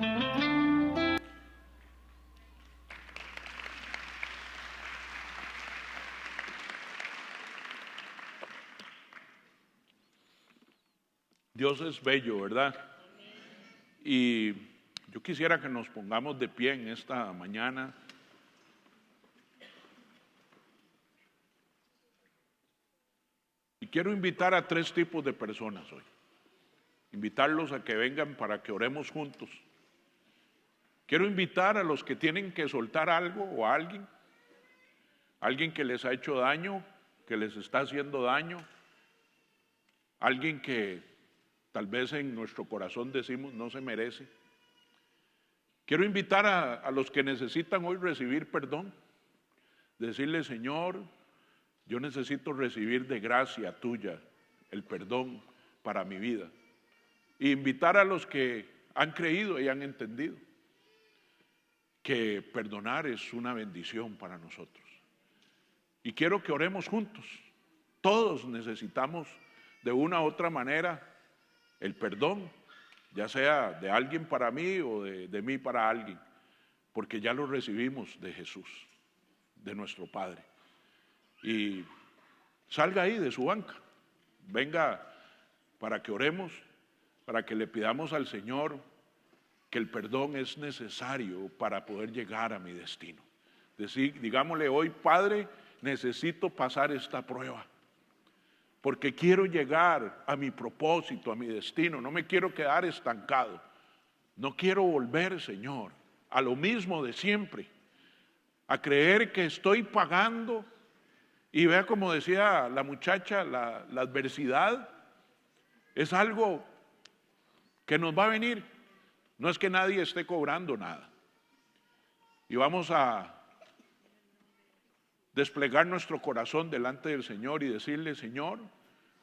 Dios es bello, ¿verdad? Y yo quisiera que nos pongamos de pie en esta mañana. Y quiero invitar a 3 tipos de personas hoy. Invitarlos a que vengan para que oremos juntos. Quiero invitar a los que tienen que soltar algo o a alguien que les ha hecho daño, que les está haciendo daño, alguien que tal vez en nuestro corazón decimos no se merece. Quiero invitar a los que necesitan hoy recibir perdón, decirle: Señor, yo necesito recibir de gracia tuya el perdón para mi vida. E invitar a los que han creído y han entendido que perdonar es una bendición para nosotros. Y quiero que oremos juntos. Todos necesitamos de una u otra manera el perdón, ya sea de alguien para mí o de mí para alguien, porque ya lo recibimos de Jesús, de nuestro Padre. Y salga ahí de su banca, venga para que oremos, para que le pidamos al Señor que el perdón es necesario para poder llegar a mi destino. Digámosle hoy: Padre, necesito pasar esta prueba, porque quiero llegar a mi propósito, a mi destino. No me quiero quedar estancado. No quiero volver, Señor, a lo mismo de siempre, a creer que estoy pagando. Y vea, como decía la muchacha, la adversidad es algo que nos va a venir. No es que nadie esté cobrando nada. Y vamos a desplegar nuestro corazón delante del Señor y decirle: Señor,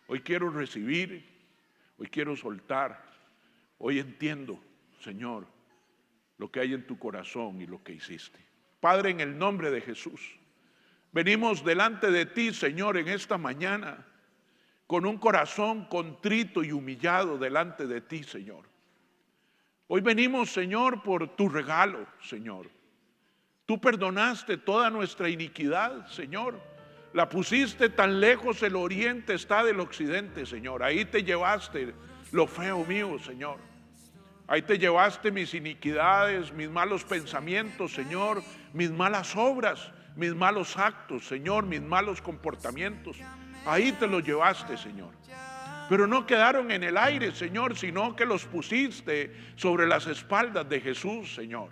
hoy quiero recibir, hoy quiero soltar, hoy entiendo, Señor, lo que hay en tu corazón y lo que hiciste. Padre, en el nombre de Jesús, venimos delante de ti, Señor, en esta mañana, con un corazón contrito y humillado delante de ti, Señor. Hoy venimos, Señor, por tu regalo, Señor. Tú perdonaste toda nuestra iniquidad, Señor. La pusiste tan lejos, el oriente está del occidente, Señor. Ahí te llevaste lo feo mío, Señor. Ahí te llevaste mis iniquidades, mis malos pensamientos, Señor, mis malas obras, mis malos actos, Señor, mis malos comportamientos. Ahí te los llevaste, Señor. Pero no quedaron en el aire, Señor, sino que los pusiste sobre las espaldas de Jesús, Señor.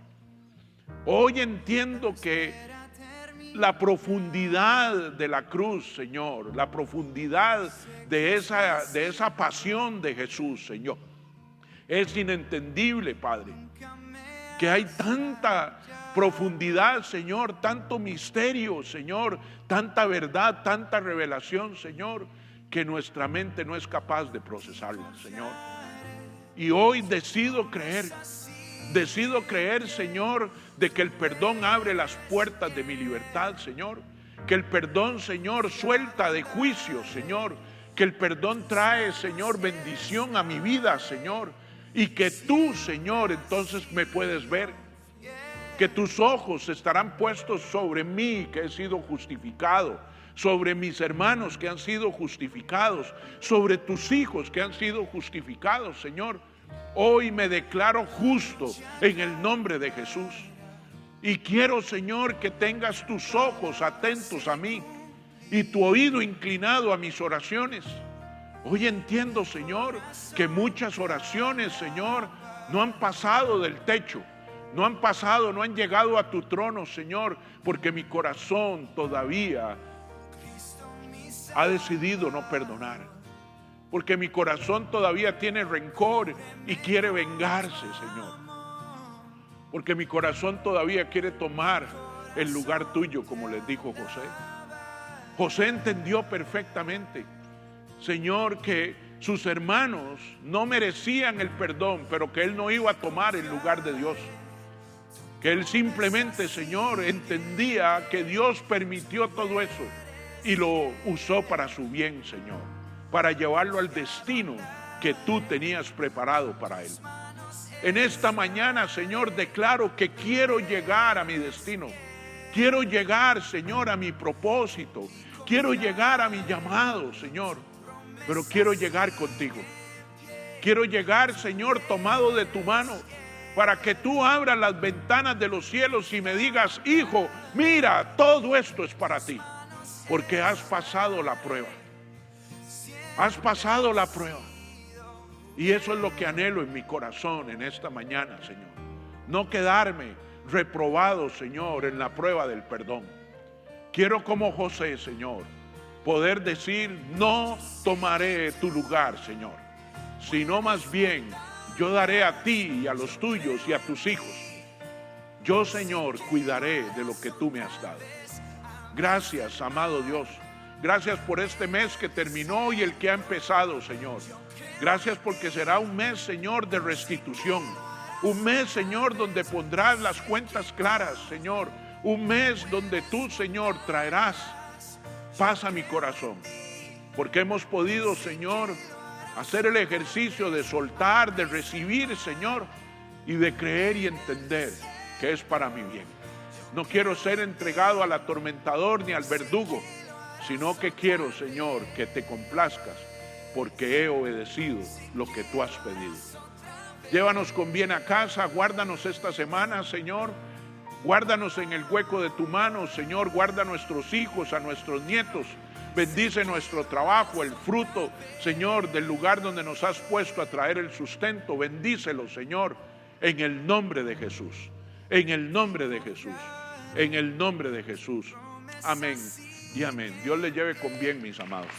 Hoy entiendo que la profundidad de la cruz, Señor, la profundidad de esa pasión de Jesús, Señor, es inentendible, Padre. Que hay tanta profundidad, Señor, tanto misterio, Señor, tanta verdad, tanta revelación, Señor, que nuestra mente no es capaz de procesarla, Señor. Y hoy decido creer, Señor, de que el perdón abre las puertas de mi libertad, Señor. Que el perdón, Señor, suelta de juicio, Señor. Que el perdón trae, Señor, bendición a mi vida, Señor. Y que tú, Señor, entonces me puedes ver. Que tus ojos estarán puestos sobre mí, que he sido justificado, sobre mis hermanos que han sido justificados, sobre tus hijos que han sido justificados, Señor. Hoy me declaro justo en el nombre de Jesús. Y quiero, Señor, que tengas tus ojos atentos a mí y tu oído inclinado a mis oraciones. Hoy entiendo, Señor, que muchas oraciones, Señor, no han pasado del techo. No han pasado, no han llegado a tu trono, Señor, porque mi corazón todavía ha decidido no perdonar. Porque mi corazón todavía tiene rencor y quiere vengarse, Señor. Porque mi corazón todavía quiere tomar el lugar tuyo, como les dijo José. José entendió perfectamente, Señor, que sus hermanos no merecían el perdón, pero que él no iba a tomar el lugar de Dios. Que él simplemente, Señor, entendía que Dios permitió todo eso y lo usó para su bien, Señor, para llevarlo al destino que tú tenías preparado para él. En esta mañana, Señor, declaro que quiero llegar a mi destino. Quiero llegar, Señor, a mi propósito. Quiero llegar a mi llamado, Señor, pero quiero llegar contigo. Quiero llegar, Señor, tomado de tu mano, para que tú abras las ventanas de los cielos y me digas: hijo, mira, todo esto es para ti, porque has pasado la prueba. Has pasado la prueba. Y eso es lo que anhelo en mi corazón en esta mañana, Señor. No quedarme reprobado, Señor, en la prueba del perdón. Quiero, como José, Señor, poder decir: no tomaré tu lugar, Señor, sino más bien yo daré a ti y a los tuyos y a tus hijos. Yo, Señor, cuidaré de lo que tú me has dado. Gracias, amado Dios. Gracias por este mes que terminó y el que ha empezado, Señor. Gracias porque será un mes, Señor, de restitución. Un mes, Señor, donde pondrás las cuentas claras, Señor. Un mes donde tú, Señor, traerás paz a mi corazón. Porque hemos podido, Señor, hacer el ejercicio de soltar, de recibir, Señor, y de creer y entender que es para mi bien. No quiero ser entregado al atormentador ni al verdugo, sino que quiero, Señor, que te complazcas, porque he obedecido lo que tú has pedido. Llévanos con bien a casa, guárdanos esta semana, Señor. Guárdanos en el hueco de tu mano, Señor. Guarda a nuestros hijos, a nuestros nietos. Bendice nuestro trabajo, el fruto, Señor, del lugar donde nos has puesto a traer el sustento. Bendícelo, Señor, en el nombre de Jesús. En el nombre de Jesús. En el nombre de Jesús. Amén y amén. Dios les lleve con bien, mis amados.